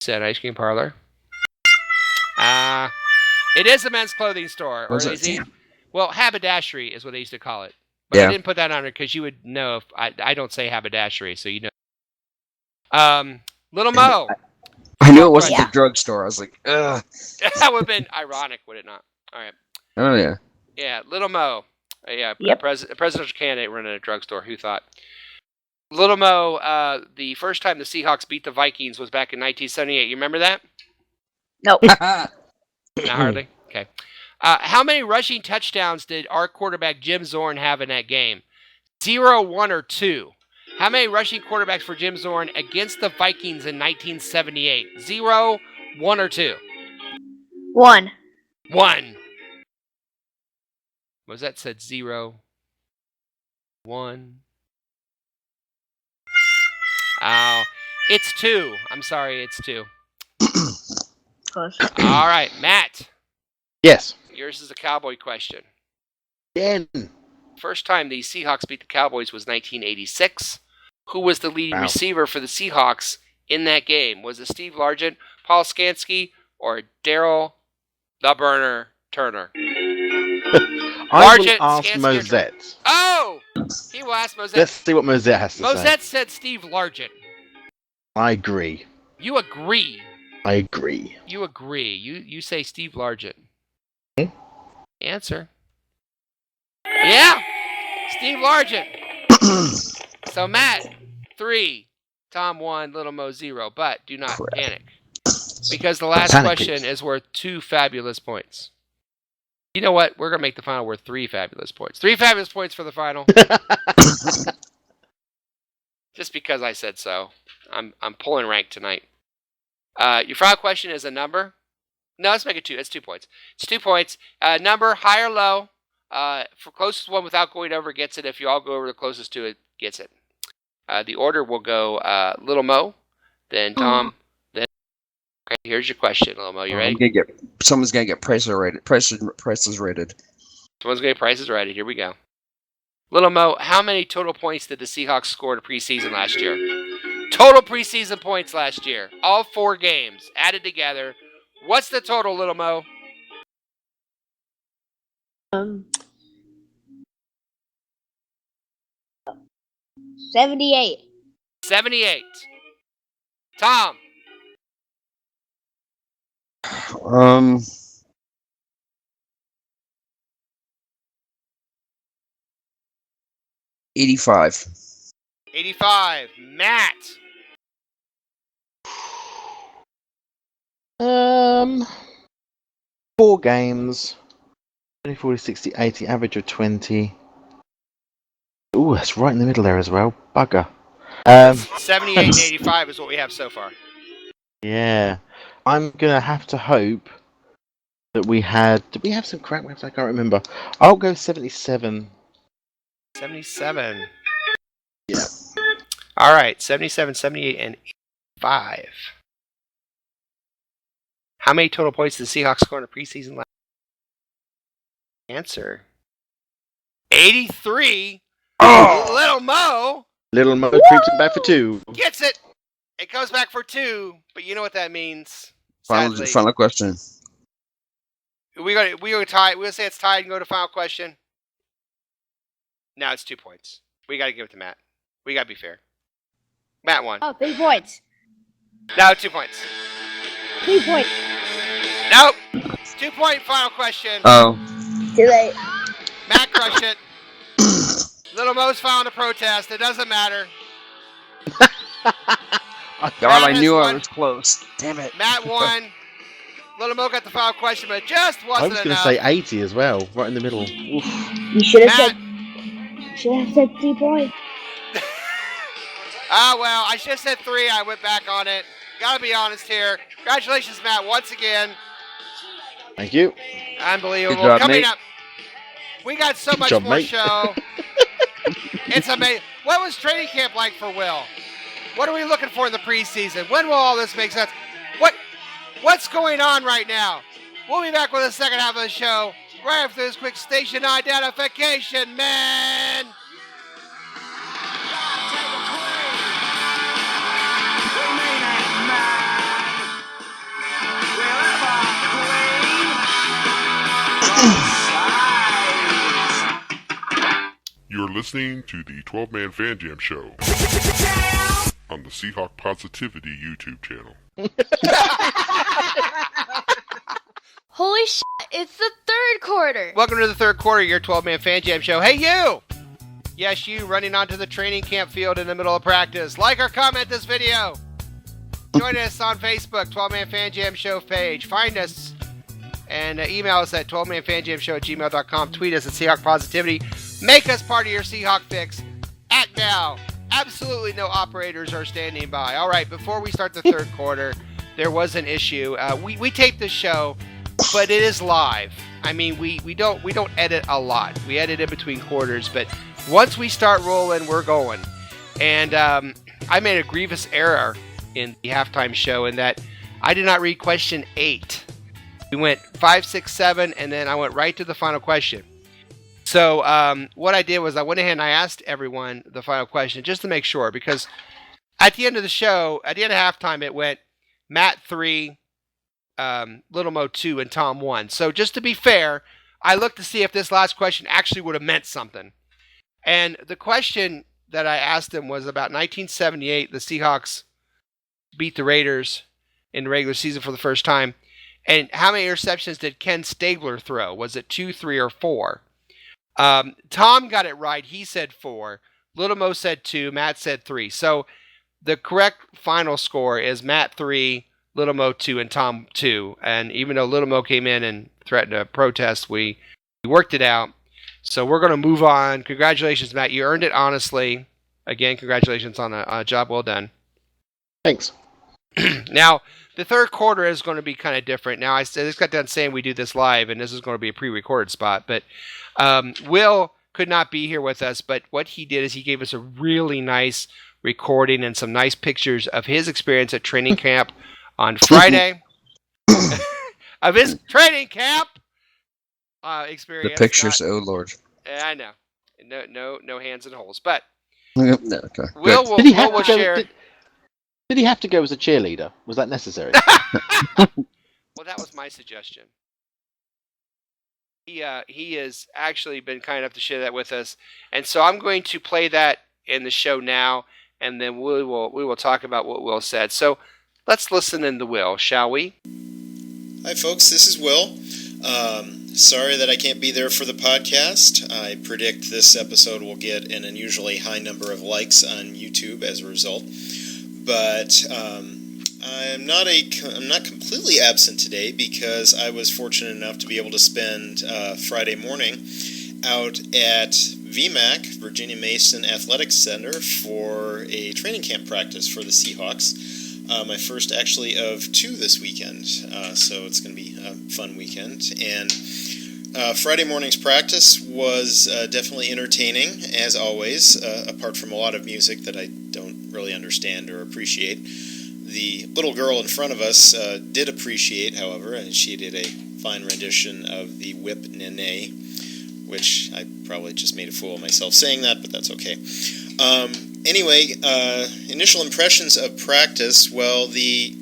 Said ice cream parlor. It is a men's clothing store. Or well, haberdashery is what they used to call it. But I didn't put that on there because you would know if I don't say haberdashery, so you know. Little Mo. I knew it wasn't the drugstore. I was like, ugh. That would have been ironic, would it not? All right. Oh, yeah. Yeah, Little Mo. Yeah, Yep. a presidential candidate running a drugstore. Who thought? Little Mo, the first time the Seahawks beat the Vikings was back in 1978. You remember that? Nope. Not hardly? Okay. How many rushing touchdowns did our quarterback Jim Zorn have in that game? 0, 1, or 2? How many rushing quarterbacks for Jim Zorn against the Vikings in 1978? 0, 1, or 2? 1. 1. Mosette said 0, 1. Oh, it's 2. I'm sorry, it's 2. Close. All right, Matt. Yes. Yours is a Cowboy question. Again. First time the Seahawks beat the Cowboys was 1986. Who was the leading Wow. receiver for the Seahawks in that game? Was it Steve Largent, Paul Skansky, or Daryl the Burner Turner? I will ask Skansky, Mosette. Oh! He will ask Mosette. Let's see what Mosette has to Mosette said Steve Largent. I agree. You agree. I agree. You agree. You say Steve Largent. Hmm? Answer. Yeah! Steve Largent. So, Matt, 3. Tom, 1. Little Mo, 0. But do not panic. Because the last question is worth 2 fabulous points. You know what? We're going to make the final worth 3 fabulous points. 3 fabulous points for the final. Just because I said so. I'm pulling rank tonight. Your final question is a number. No, let's make it 2. It's 2 points. It's 2 points. Number, high or low. For closest one without going over gets it. If you all go over the closest to it, gets it. The order will go Little Mo, then Tom, then... Okay, here's your question, Little Mo. You ready? Someone's going to get prices rated. Prices rated. Someone's going to get prices rated. Here we go. Little Mo, how many total points did the Seahawks score in preseason last year? Total preseason points last year. All 4 games added together. What's the total, Little Mo? 78. 78. Tom. 85. 85. Matt. 4 games. 30, 40, 60, 80, average of 20. Ooh, that's right in the middle there as well. Bugger. 78 and 85 is what we have so far. Yeah. I'm going to have to hope that we had... Did we have some crap maps? I can't remember. I'll go 77. 77. Yeah. All right. 77, 78, and 85. How many total points did the Seahawks score in the preseason last? Answer. 83. Oh! Little Mo. Little Mo creeps it back for 2. Gets it. It goes back for 2, but you know what that means. Final question. We go tie. We'll say it's tied and go to final question. Now it's 2 points. We got to give it to Matt. We got to be fair. Matt won. Oh, 3 points. Now 2 points. 3 points. Nope. 2 point final question. Oh. Too late. Matt crushed it. Little Mo's filing a protest. It doesn't matter. God, I knew I was close. Damn it. Matt won. Little Mo got the final question, but it just I wasn't was going to enough. say 80 as well, right in the middle. Oof. You should have said 3 points. Ah, well, I should have said 3. I went back on it. Gotta be honest here. Congratulations, Matt, once again. Thank you. Unbelievable. Good job, Coming mate. up, we got so Good much job, more mate. show. It's amazing. What was training camp like for Will? What are we looking for in the preseason? When will all this make sense? What's going on right now? We'll be back with the second half of the show right after this quick station identification, man. You're listening to the 12-Man Fan Jam Show on the Seahawk Positivity YouTube channel. Holy shit, it's the third quarter. Welcome to the third quarter, your 12-man Fan Jam show. Hey, you! Yes, you running onto the training camp field in the middle of practice. Like or comment this video. Join us on Facebook, 12-man Fan Jam show page. Find us and email us at 12manfanjamshow@gmail.com. Tweet us at Seahawk Positivity. Make us part of your Seahawk fix. Act now. Absolutely no operators are standing by. All right, before we start the third quarter, there was an issue. We taped this show, but it is live. I mean, we don't edit a lot. We edit in between quarters, but once we start rolling, we're going. And I made a grievous error in the halftime show in that I did not read question 8. We went 5, 6, 7, and then I went right to the final question. So what I did was I went ahead and I asked everyone the final question just to make sure, because at the end of the show, at the end of halftime, it went Matt 3, Little Mo 2, and Tom 1. So just to be fair, I looked to see if this last question actually would have meant something. And the question that I asked him was about 1978, the Seahawks beat the Raiders in the regular season for the first time. And how many interceptions did Ken Stabler throw? Was it 2, 3, or 4? Tom got it right. He said 4. Little Mo said 2. Matt said 3. So the correct final score is Matt 3, Little Mo 2, and Tom 2. And even though Little Mo came in and threatened a protest, we worked it out. So we're going to move on. Congratulations, Matt. You earned it honestly. Again, congratulations on a job well done. Thanks. Now, the third quarter is going to be kind of different. Now, I just got done saying we do this live, and this is going to be a pre-recorded spot. But Will could not be here with us, but what he did is he gave us a really nice recording and some nice pictures of his experience at training camp on Friday. Of his training camp experience. The pictures, oh Lord. I know. No hands in holes. But No, okay. Will Did he have to share... go? Did he have to go as a cheerleader? Was that necessary? Well, that was my suggestion. He has actually been kind enough to share that with us, and so I'm going to play that in the show now, and then we will talk about what Will said. So let's listen in to Will, shall we? Hi, folks. This is Will. Sorry that I can't be there for the podcast. I predict this episode will get an unusually high number of likes on YouTube as a result. But I'm not completely absent today because I was fortunate enough to be able to spend Friday morning out at VMAC, Virginia Mason Athletics Center, for a training camp practice for the Seahawks. My first actually of 2 this weekend, so it's going to be a fun weekend. And Friday morning's practice was definitely entertaining, as always, apart from a lot of music that I don't really understand or appreciate. The little girl in front of us did appreciate, however, and she did a fine rendition of the Whip Nene, which I probably just made a fool of myself saying that, but that's okay. Anyway, initial impressions of practice. Well, the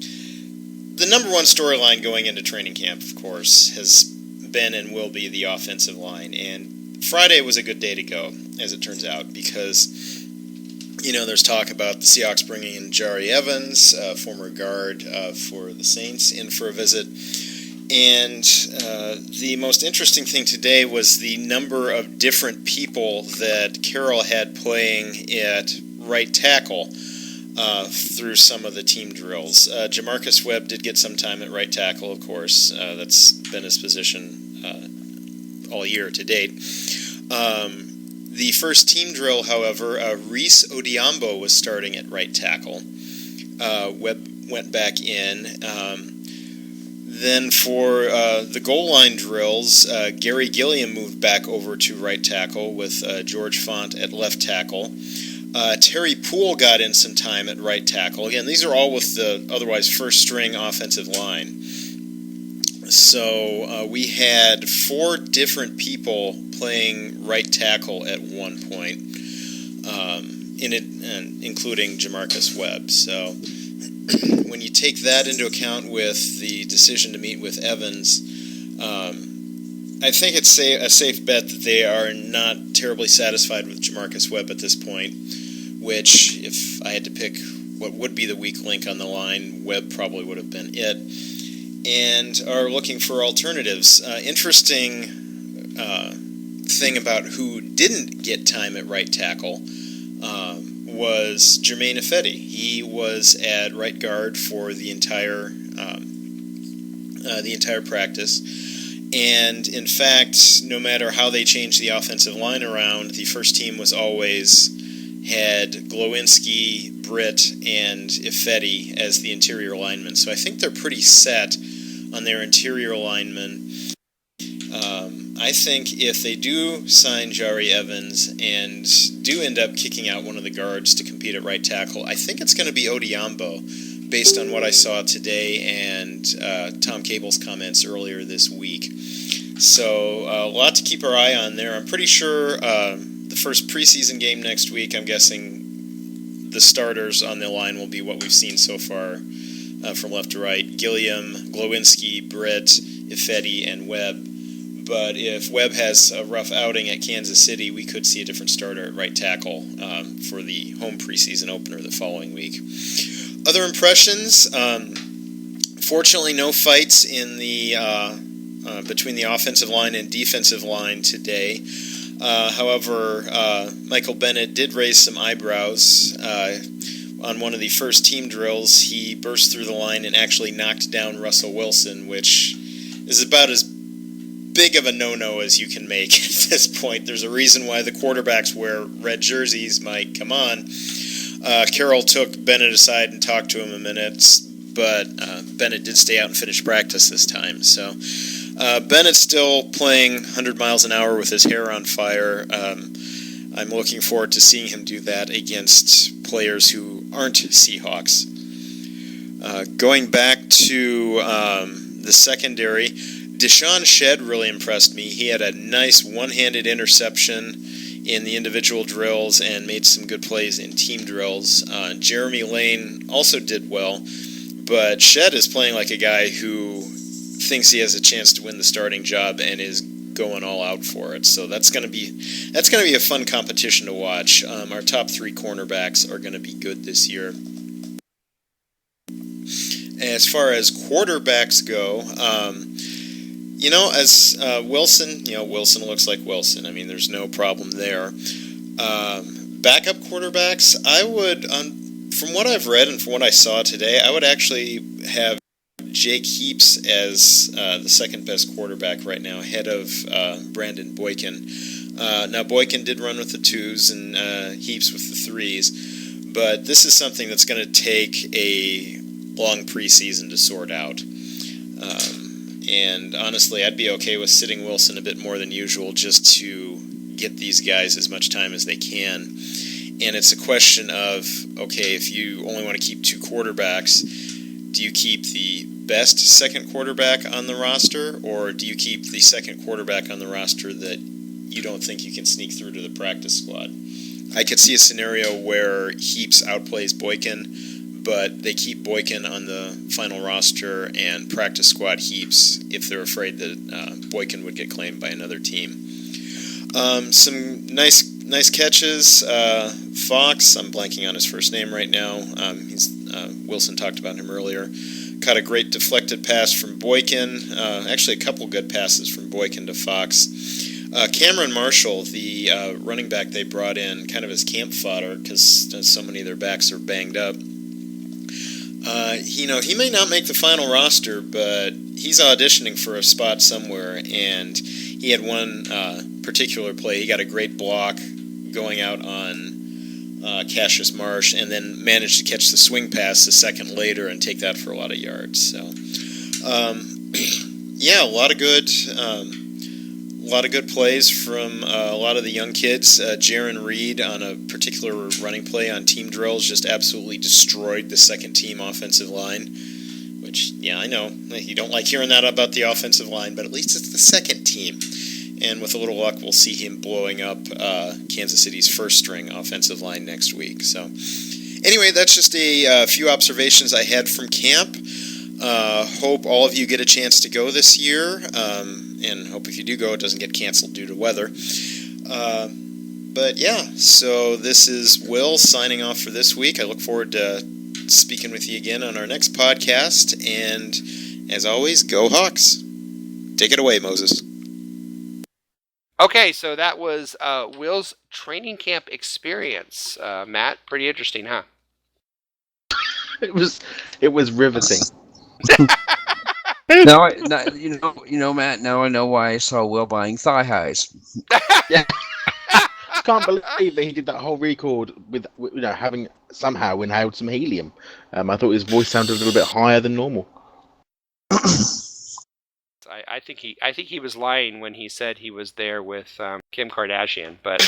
number one storyline going into training camp, of course, has been and will be the offensive line. And Friday was a good day to go, as it turns out, because there's talk about the Seahawks bringing in Jari Evans, former guard for the Saints, in for a visit. And the most interesting thing today was the number of different people that Carroll had playing at right tackle through some of the team drills. Jamarcus Webb did get some time at right tackle, of course. That's been his position all year to date. The first team drill, however, Reese Odiambo was starting at right tackle. Webb went back in. Then for the goal line drills, Gary Gilliam moved back over to right tackle with George Font at left tackle. Terry Poole got in some time at right tackle. Again, these are all with the otherwise first-string offensive line. So we had 4 different people playing right tackle at one point, including Jamarcus Webb. So when you take that into account with the decision to meet with Evans, I think it's a safe bet that they are not terribly satisfied with Jamarcus Webb at this point, which, if I had to pick what would be the weak link on the line, Webb probably would have been it. and are looking for alternatives. Interesting thing about who didn't get time at right tackle was Jermaine Ifedi. He was at right guard for the entire practice, and in fact, no matter how they changed the offensive line around, the first team was always had Glowinski, Britt, and Ifedi as the interior linemen. So I think they're pretty set on their interior linemen. I think if they do sign Jari Evans and do end up kicking out one of the guards to compete at right tackle, I think it's going to be Odiambo, based on what I saw today and Tom Cable's comments earlier this week. So a lot to keep our eye on there. I'm pretty sure the first preseason game next week, I'm guessing the starters on the line will be what we've seen so far from left to right. Gilliam, Glowinski, Britt, Ifedi, and Webb. But if Webb has a rough outing at Kansas City, we could see a different starter at right tackle for the home preseason opener the following week. Other impressions, fortunately no fights in the between the offensive line and defensive line today. However, Michael Bennett did raise some eyebrows. On one of the first team drills, he burst through the line and actually knocked down Russell Wilson, which is about as big of a no-no as you can make at this point. There's a reason why the quarterbacks wear red jerseys, Mike. Come on. Carroll took Bennett aside and talked to him a minute, but Bennett did stay out and finish practice this time. So Bennett's still playing 100 miles an hour with his hair on fire. I'm looking forward to seeing him do that against players who aren't Seahawks. Going back to the secondary, Deshaun Shedd really impressed me. He had a nice one-handed interception in the individual drills and made some good plays in team drills. Jeremy Lane also did well, but Shedd is playing like a guy who thinks he has a chance to win the starting job and is going all out for it. So that's going to be a fun competition to watch. Our top three cornerbacks are going to be good this year. As far as quarterbacks go, as Wilson, Wilson looks like Wilson. I mean, there's no problem there. Backup quarterbacks, I would, from what I've read and from what I saw today, I would actually have Jake Heaps as the second best quarterback right now, ahead of Brandon Boykin. Now, Boykin did run with the twos and Heaps with the threes, but this is something that's going to take a long preseason to sort out. And honestly, I'd be okay with sitting Wilson a bit more than usual just to get these guys as much time as they can. And it's a question of, okay, if you only want to keep two quarterbacks, do you keep the best second quarterback on the roster, or do you keep the second quarterback on the roster that you don't think you can sneak through to the practice squad? I could see a scenario where Heaps outplays Boykin, but they keep Boykin on the final roster and practice squad Heaps if they're afraid that Boykin would get claimed by another team. Some nice catches. Fox, I'm blanking on his first name right now. Wilson talked about him earlier. Caught a great deflected pass from Boykin. Actually, a couple good passes from Boykin to Fox. Cameron Marshall, the running back they brought in kind of as camp fodder because so many of their backs are banged up. He may not make the final roster, but he's auditioning for a spot somewhere, and he had one particular play. He got a great block going out on Cassius Marsh, and then managed to catch the swing pass a second later and take that for a lot of yards. So, a lot of good plays from a lot of the young kids. Jaron Reed on a particular running play on team drills just absolutely destroyed the second team offensive line, which, I know you don't like hearing that about the offensive line, but at least it's the second team. And with a little luck, we'll see him blowing up Kansas City's first string offensive line next week. So anyway, that's just a few observations I had from camp. Hope all of you get a chance to go this year, and hope if you do go, it doesn't get canceled due to weather. So this is Will signing off for this week. I look forward to speaking with you again on our next podcast, and as always, go Hawks. Take it away, Moses. Okay, so that was Will's training camp experience. Matt, pretty interesting, huh? It was riveting. Now, Matt. Now I know why I saw Will buying thigh highs. Yeah. I can't believe that he did that whole record with having somehow inhaled some helium. I thought his voice sounded a little bit higher than normal. I think he was lying when he said he was there with Kim Kardashian. But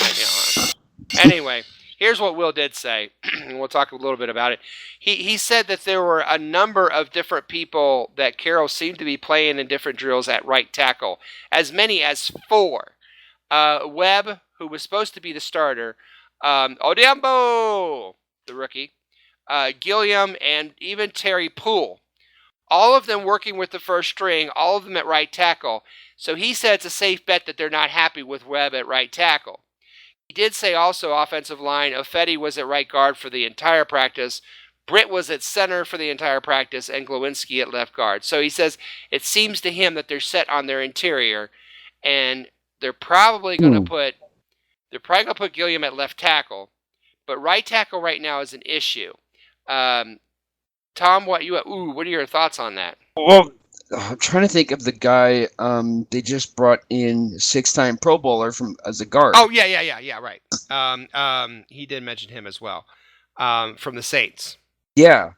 anyway, here's what Will did say, and we'll talk a little bit about it. He said that there were a number of different people that Carroll seemed to be playing in different drills at right tackle, as many as 4. Webb, who was supposed to be the starter, Odhiambo, the rookie, Gilliam, and even Terry Poole. All of them working with the first string, all of them at right tackle. So he said it's a safe bet that they're not happy with Webb at right tackle. He did say also offensive line, Offetti was at right guard for the entire practice, Britt was at center for the entire practice, and Glowinski at left guard. So he says it seems to him that they're set on their interior, and they're probably going to put Gilliam at left tackle, but right tackle right now is an issue. Tom, what are your thoughts on that? Well, I'm trying to think of the guy they just brought in, 6-time Pro Bowler as a guard. Oh yeah, right. He did mention him as well, from the Saints. Yeah.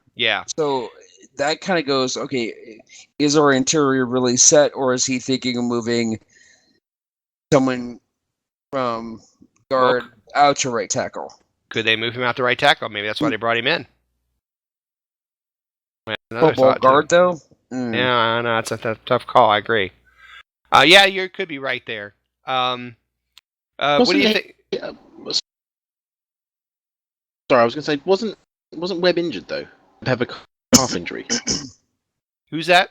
So that kind of goes, okay, is our interior really set, or is he thinking of moving someone from guard out to right tackle? Could they move him out to right tackle? Maybe that's why they brought him in. Football guard, though? Yeah, I know. It's a tough call. I agree. Yeah, you could be right there. What do you think? Sorry, I was going to say, wasn't Webb injured, though? He'd have a calf injury. Who's that?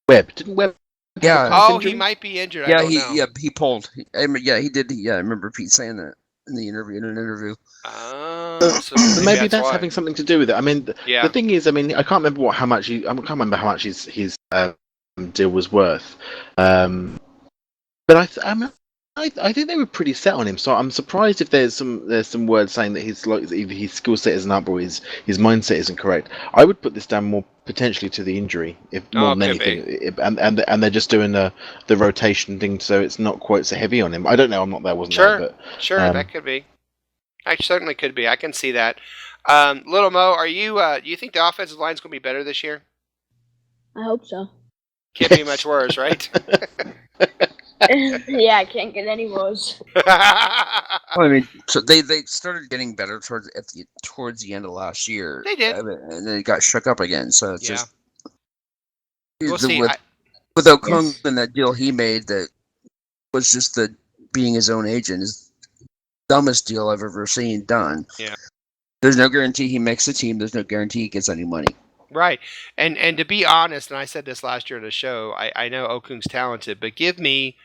Webb. Didn't Webb have a calf injury? He might be injured. Yeah, I don't know. he pulled. He did. Yeah, I remember Pete saying that in an interview. So maybe that's having something to do with it. I mean, the thing is, I can't remember how much his deal was worth. But I think they were pretty set on him. So I'm surprised if there's some word saying that either his skill set isn't up or his mindset isn't correct. I would put this down more potentially to the injury, if more than anything. And they're just doing the rotation thing, so it's not quite so heavy on him. I don't know. I'm not there. Wasn't there? But, sure, that could be. I certainly could be. I can see that. Little Mo, do you think the offensive line is going to be better this year? I hope so. Can't be much worse, right? Yeah, I can't get any worse. So they started getting better towards the end of last year. They did, and then it got shook up again. So it's just we'll see. With Okung and that deal he made, that was just being his own agent, is dumbest deal I've ever seen done. Yeah. There's no guarantee he makes the team. There's no guarantee he gets any money. Right. And to be honest, and I said this last year on the show, I know Okung's talented, but give me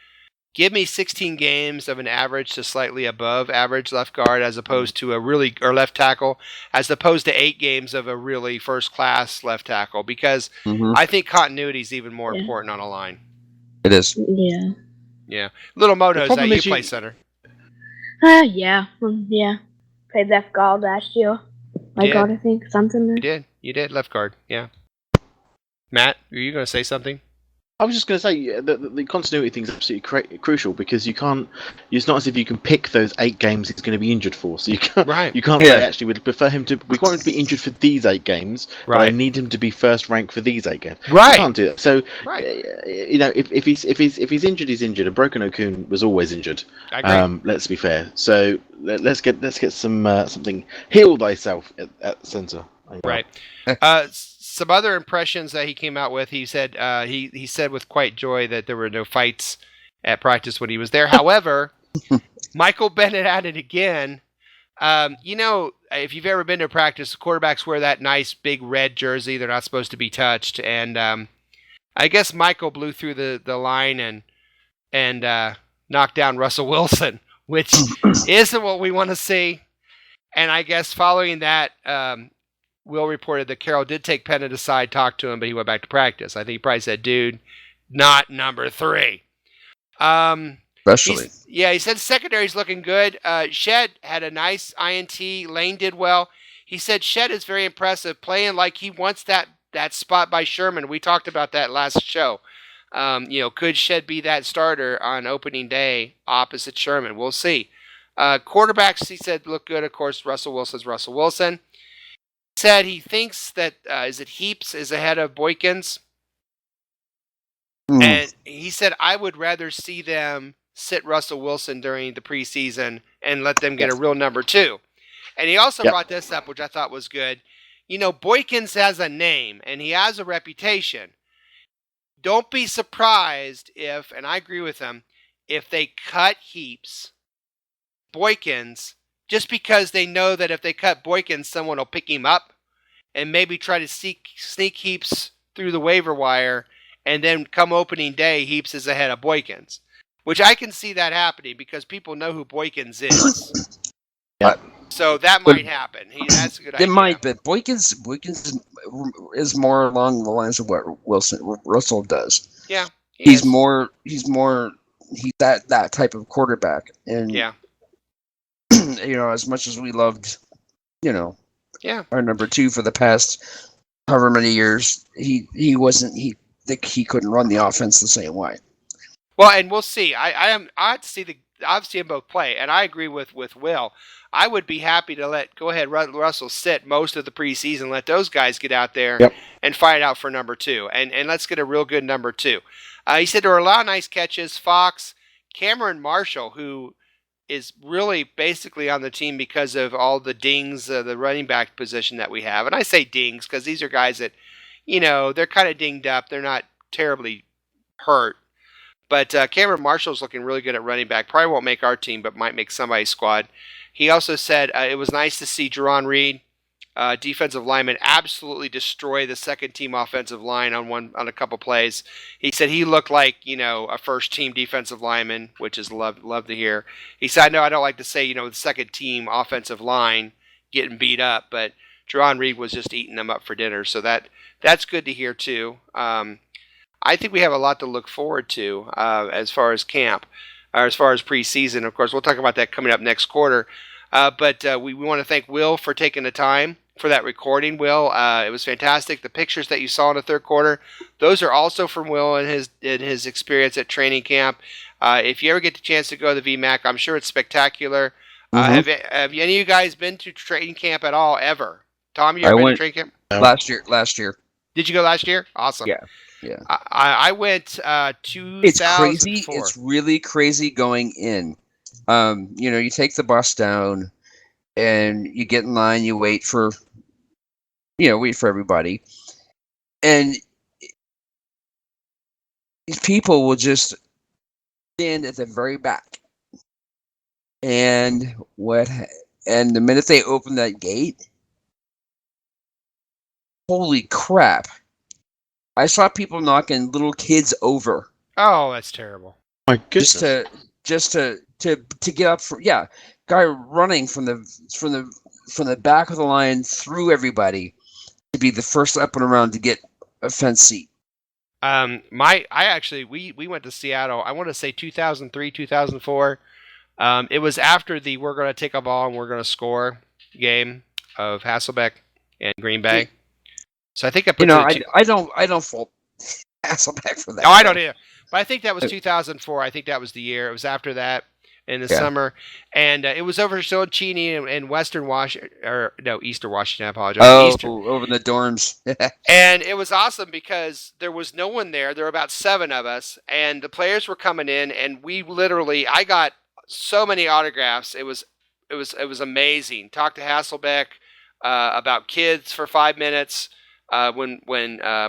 16 games of an average to slightly above average left guard as opposed to or left tackle, as opposed to 8 games of a really first class left tackle, because I think continuity is even more important on a line. It is. Yeah. Yeah. Little Mo knows that you play center. Yeah. Played left guard last year. Right guard, I think. Something there. You did. Left guard. Yeah. Matt, were you going to say something? I was just going to say the continuity thing is absolutely crucial, because you can't. It's not as if you can pick those 8 games he's going to be injured for. So you can't. Right. You can't say, actually, we'd prefer him to. We want him to be injured for these 8 games. Right. But I need him to be first rank for these 8 games. Right. You can't do that. So if he's injured, he's injured. A broken Okun was always injured. I agree. Let's be fair. So let's get something. Heal thyself at centre. Right. Some other impressions that he came out with. He said he said with quite joy that there were no fights at practice when he was there. However, Michael Bennett added again. If you've ever been to practice, quarterbacks wear that nice big red jersey. They're not supposed to be touched. And I guess Michael blew through the line and knocked down Russell Wilson, which isn't what we want to see. And I guess following that, Will reported that Carroll did take Bennett aside, talk to him, but he went back to practice. I think he probably said, dude, not number 3. Especially. He said secondary's looking good. Shed had a nice INT. Lane did well. He said Shed is very impressive, playing like he wants that spot by Sherman. We talked about that last show. Could Shed be that starter on opening day opposite Sherman? We'll see. Quarterbacks, he said, look good. Of course, Russell Wilson's Russell Wilson. He said he thinks that, Heaps is ahead of Boykins. And he said, I would rather see them sit Russell Wilson during the preseason and let them get a real number 2. And he also brought this up, which I thought was good. Boykins has a name, and he has a reputation. Don't be surprised if, and I agree with him, if they cut Heaps, Boykins, just because they know that if they cut Boykins, someone will pick him up and maybe try to sneak Heaps through the waiver wire, and then come opening day, Heaps is ahead of Boykins. Which I can see that happening because people know who Boykins is. So that might happen. That's a good idea. It might, but Boykins is more along the lines of what Russell does. Yeah. He's that type of quarterback. And as much as we loved, our number 2 for the past however many years, he couldn't run the offense the same way. Well, and we'll see. I'd see them both play, and I agree with Will. I would be happy to go ahead Russell sit most of the preseason, let those guys get out there and fight out for number 2, and let's get a real good number 2. He said there were a lot of nice catches. Fox, Cameron Marshall, who is really basically on the team because of all the dings, the running back position that we have. And I say dings because these are guys that, they're kind of dinged up. They're not terribly hurt. But Cameron Marshall's looking really good at running back. Probably won't make our team, but might make somebody's squad. He also said it was nice to see Jerron Reed, defensive lineman, absolutely destroy the second-team offensive line on a couple plays. He said he looked like, a first-team defensive lineman, which is love to hear. He said, I know I don't like to say, the second-team offensive line getting beat up, but Jerron Reed was just eating them up for dinner. So that's good to hear, too. I think we have a lot to look forward to as far as camp, or as far as preseason. Of course, we'll talk about that coming up next quarter. But we want to thank Will for taking the time for that recording. Will, it was fantastic. The pictures that you saw in the third quarter, those are also from Will and his experience at training camp. If you ever get the chance to go to the VMAC, I'm sure it's spectacular. Have any of you guys been to training camp at all, ever? Tom, you ever been to training camp? Last year. Did you go last year? Awesome. Yeah. I went 2004. It's crazy. It's really crazy going in. You take the bus down and you get in line, you wait for everybody. And these people will just stand at the very back. And the minute they open that gate, holy crap. I saw people knocking little kids over. Oh, that's terrible. My goodness. Just to get up for guy running from the back of the line through everybody to be the first up and around to get a fence seat. We went to Seattle. I want to say 2003, 2004. It was after the we're going to take a ball and we're going to score game of Hasselbeck and Green Bay. So I think I put I don't fault Hasselbeck for that. No, I don't either. But I think that was 2004. I think that was the year. It was after that in the summer, and it was over so Cheney in Eastern Washington. I apologize. Over in the dorms. And it was awesome because there was no one there. There were about 7 of us, and the players were coming in, and I got so many autographs. It was amazing. Talked to Hasselbeck about kids for 5 minutes. When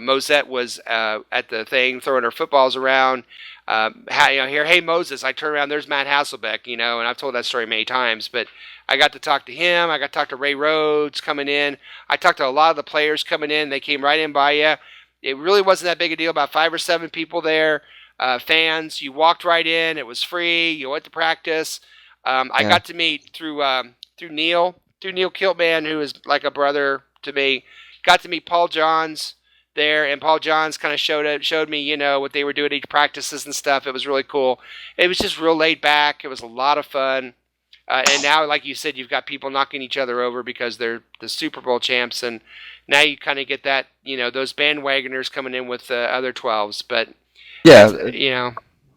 Mosette was at the thing throwing her footballs around, hey Moses, I turn around, there's Matt Hasselbeck, and I've told that story many times, but I got to talk to him. I got to talk to Ray Rhodes coming in. I talked to a lot of the players coming in. They came right in by you. It really wasn't that big a deal. About 5 or 7 people there, fans. You walked right in. It was free. You went to practice. I got to meet through Neil Kiltman, who is like a brother to me. Got to meet Paul Johns there, and Paul Johns kind of showed me, what they were doing at each practices and stuff. It was really cool. It was just real laid back. It was a lot of fun. And now, like you said, you've got people knocking each other over because they're the Super Bowl champs, and now you kind of get that, those bandwagoners coming in with the other 12s. But yeah,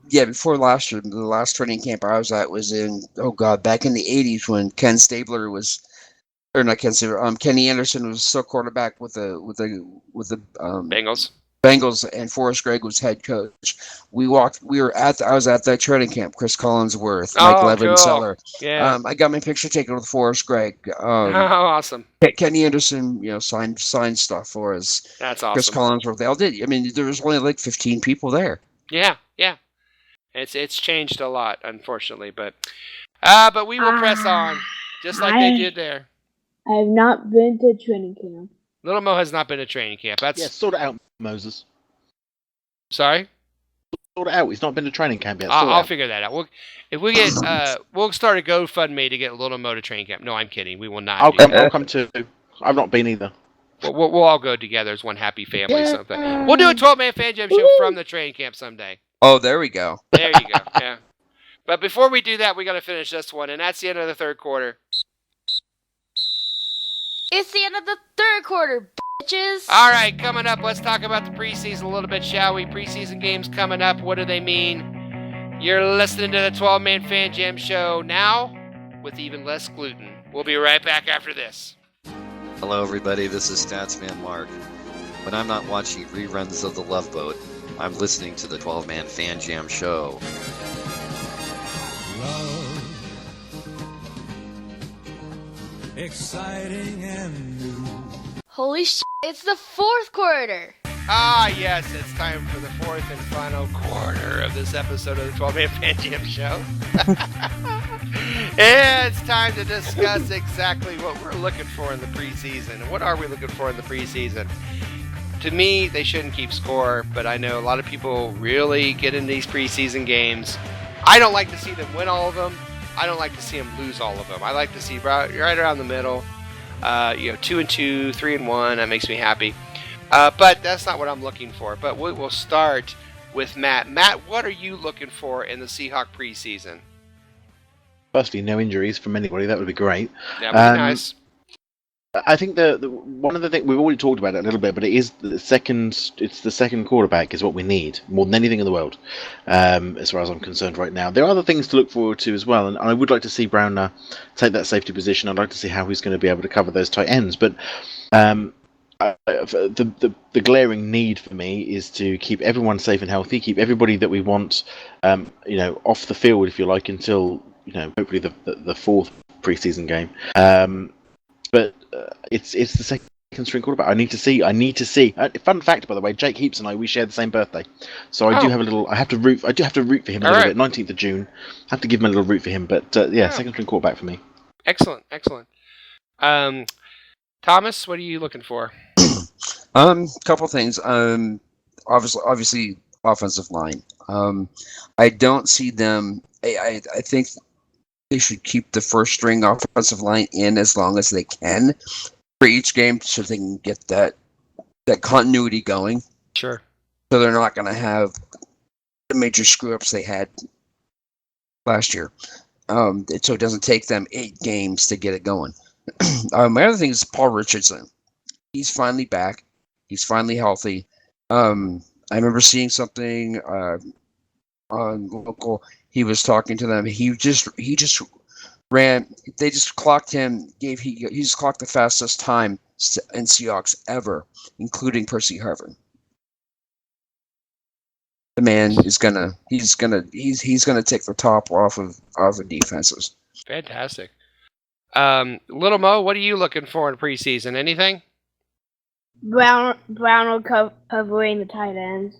yeah. Before last year, the last training camp I was at was in back in the '80s when Ken Stabler was. Or not Ken Stabler. Kenny Anderson was still quarterback with the Bengals, and Forrest Gregg was head coach. I was at that training camp. Chris Collinsworth, Mike Levinseller. Cool. Yeah. I got my picture taken with Forrest Gregg. Awesome. Kenny Anderson, signed stuff for us. That's awesome. Chris Collinsworth, they all did. I mean, there was only like 15 people there. Yeah. It's changed a lot, unfortunately, but we will press on, just like they did there. I have not been to training camp. Little Mo has not been to training camp. Sort it out, Moses. Sorry? Sort it out. He's not been to training camp yet. I'll figure that out. We'll start a GoFundMe to get Little Mo to training camp. No, I'm kidding. We will not. I'll come too. I've not been either. We'll all go together as one happy family. Something. We'll do a 12-man fan jam show from the training camp someday. Oh, there we go. There you go. Yeah. But before we do that, we got to finish this one, and that's the end of the third quarter. It's the end of the third quarter, bitches. All right, coming up, let's talk about the preseason a little bit, shall we? Preseason games coming up. What do they mean? You're listening to the 12-Man Fan Jam Show now with even less gluten. We'll be right back after this. Hello, everybody. This is Statsman Mark. When I'm not watching reruns of The Love Boat, I'm listening to the 12-Man Fan Jam Show. Exciting and new. Holy shit, it's the fourth quarter. Ah, yes, it's time for the fourth and final quarter of this episode of the 12-Man Fan Jam Show. It's time to discuss exactly what we're looking for in the preseason. What are we looking for in the preseason? To me, they shouldn't keep score, but I know a lot of people really get into these preseason games. I don't like to see them win all of them. I don't like to see them lose all of them. I like to see right around the middle, 2-2, 3-1. That makes me happy. But that's not what I'm looking for. But we'll start with Matt. Matt, what are you looking for in the Seahawk preseason? Firstly, no injuries from anybody. That would be great. That would be nice. I think the one of the things we've already talked about it a little bit, but it's the second quarterback is what we need more than anything in the world, as far as I'm concerned right now. There are other things to look forward to as well, and I would like to see Browner take that safety position. I'd like to see how he's going to be able to cover those tight ends, but the glaring need for me is to keep everyone safe and healthy, keep everybody that we want, off the field, if you like, until hopefully the fourth preseason game. But it's the second string quarterback. I need to see. Fun fact, by the way, Jake Heaps and I, we share the same birthday, so I do have a little. I have to root for him a little bit. 19th of June. I have to give him a little root for him. But second string quarterback for me. Excellent. Thomas, what are you looking for? Couple things. Obviously, offensive line. I don't see them. I think they should keep the first string offensive line in as long as they can for each game, so they can get that continuity going. Sure. So they're not going to have the major screw ups they had last year. So it doesn't take them 8 games to get it going. My other thing is Paul Richardson. He's finally back. He's finally healthy. I remember seeing something on local. He was talking to them. He just ran. They just clocked him. He just clocked the fastest time in Seahawks ever, including Percy Harvin. The man is gonna take the top off of defenses. Fantastic. Little Mo, what are you looking for in preseason? Anything? Brown covering the tight ends.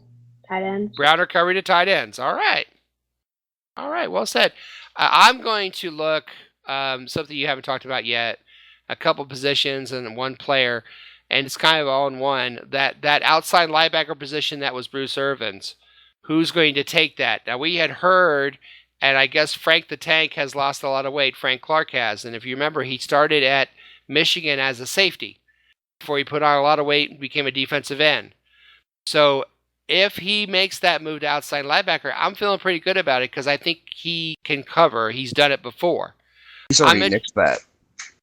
Browner covering the tight ends. All right, well said. I'm going to look something you haven't talked about yet. A couple positions and one player, and it's kind of all in one. That outside linebacker position that was Bruce Irvin's. Who's going to take that? Now we had heard, and I guess Frank the Tank has lost a lot of weight. Frank Clark has, and if you remember, he started at Michigan as a safety. before he put on a lot of weight and became a defensive end. So if he makes that move to outside linebacker, I'm feeling pretty good about it because I think he can cover. He's done it before. He's already nixed that.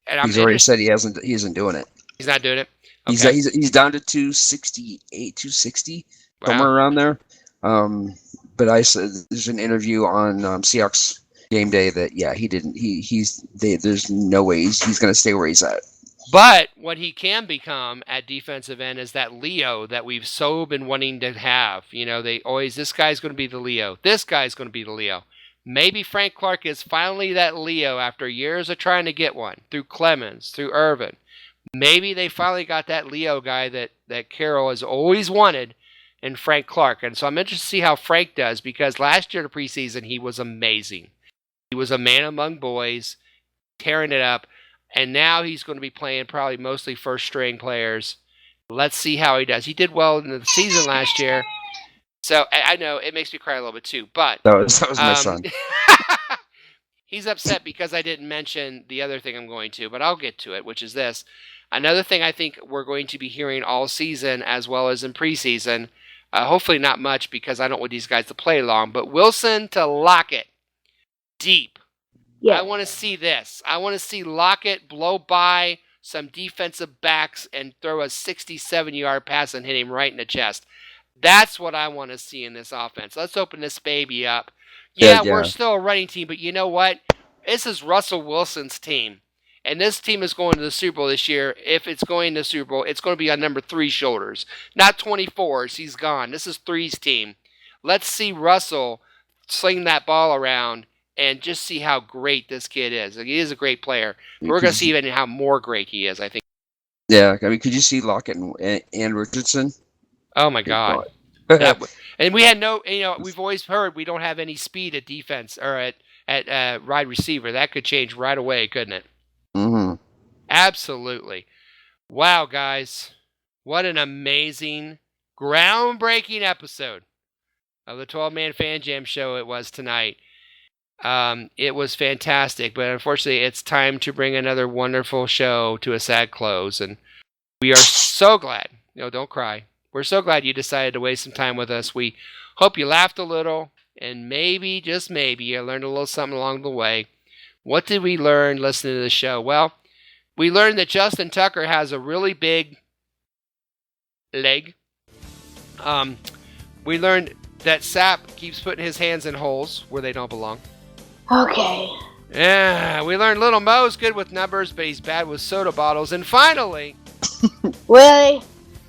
And he's already said he isn't doing it. He's not doing it? Okay. He's down to 268, 260, Wow. somewhere around there. But I said there's an interview on Seahawks game day that there's no way he's going to stay where he's at. But what he can become at defensive end is that Leo that we've so been wanting to have. They always, this guy's going to be the Leo. This guy's going to be the Leo. Maybe Frank Clark is finally that Leo after years of trying to get one through Clemens, through Irvin. Maybe they finally got that Leo guy that Carroll has always wanted in Frank Clark. And so I'm interested to see how Frank does because last year, the preseason, he was amazing. He was a man among boys, tearing it up. And now he's going to be playing probably mostly first-string players. Let's see how he does. He did well in the season last year. So I know it makes me cry a little bit too. But that was my son. He's upset because I didn't mention the other thing I'm going to, but I'll get to it, which is this. Another thing I think we're going to be hearing all season as well as in preseason, hopefully not much because I don't want these guys to play long, but Wilson to Lockett deep. Yeah. I want to see this. I want to see Lockett blow by some defensive backs and throw a 67-yard pass and hit him right in the chest. That's what I want to see in this offense. Let's open this baby up. Yeah, we're still a running team, but you know what? This is Russell Wilson's team. And this team is going to the Super Bowl this year. If it's going to the Super Bowl, it's going to be on number 3's shoulders. Not 24's. He's gone. This is 3's team. Let's see Russell sling that ball around and just see how great this kid is. He is a great player. We're going to see even how more great he is, I think. Yeah, I mean, could you see Lockett and Richardson? Oh, my God. And we had we've always heard we don't have any speed at defense or at wide receiver. That could change right away, couldn't it? Mm-hmm. Absolutely. Wow, guys. What an amazing, groundbreaking episode of the 12-Man Fan Jam show it was tonight. It was fantastic, but unfortunately it's time to bring another wonderful show to a sad close, and we are so glad, don't cry. We're so glad you decided to waste some time with us. We hope you laughed a little, and maybe, just maybe, you learned a little something along the way. What did we learn listening to the show? Well, we learned that Justin Tucker has a really big leg. We learned that Sapp keeps putting his hands in holes where they don't belong. Okay. Yeah, we learned Little Mo's good with numbers, but he's bad with soda bottles. And finally... Really?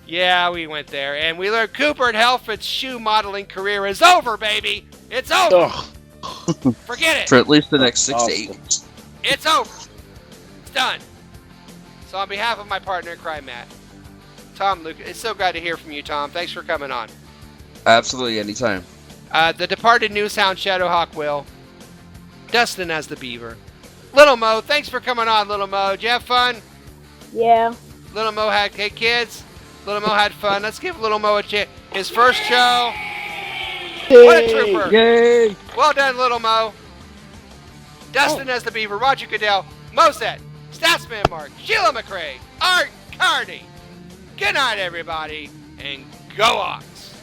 Yeah, we went there. And we learned Cooper and Helfet's shoe modeling career is over, baby. It's over. Forget it. For at least the next 6 to 8 weeks. It's over. It's done. So on behalf of my partner in crime, Matt, Tom, Luke, it's so glad to hear from you, Tom. Thanks for coming on. Absolutely, anytime. The departed Newshound Shadowhawk Will. Dustin as the Beaver. Little Mo, thanks for coming on, Little Mo. Did you have fun? Yeah. Little Mo had, hey kids, Little Mo had fun. Let's give Little Mo a chance. His first show. Yay. What a trooper. Yay. Well done, Little Mo. Dustin as the Beaver, Roger Goodell, Moset, Statsman Mark, Sheila McRae, Art Carney. Good night, everybody, and go Hawks.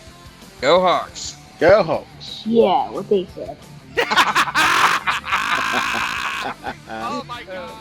Go Hawks. Go Hawks. Yeah, what they said. Oh, my God.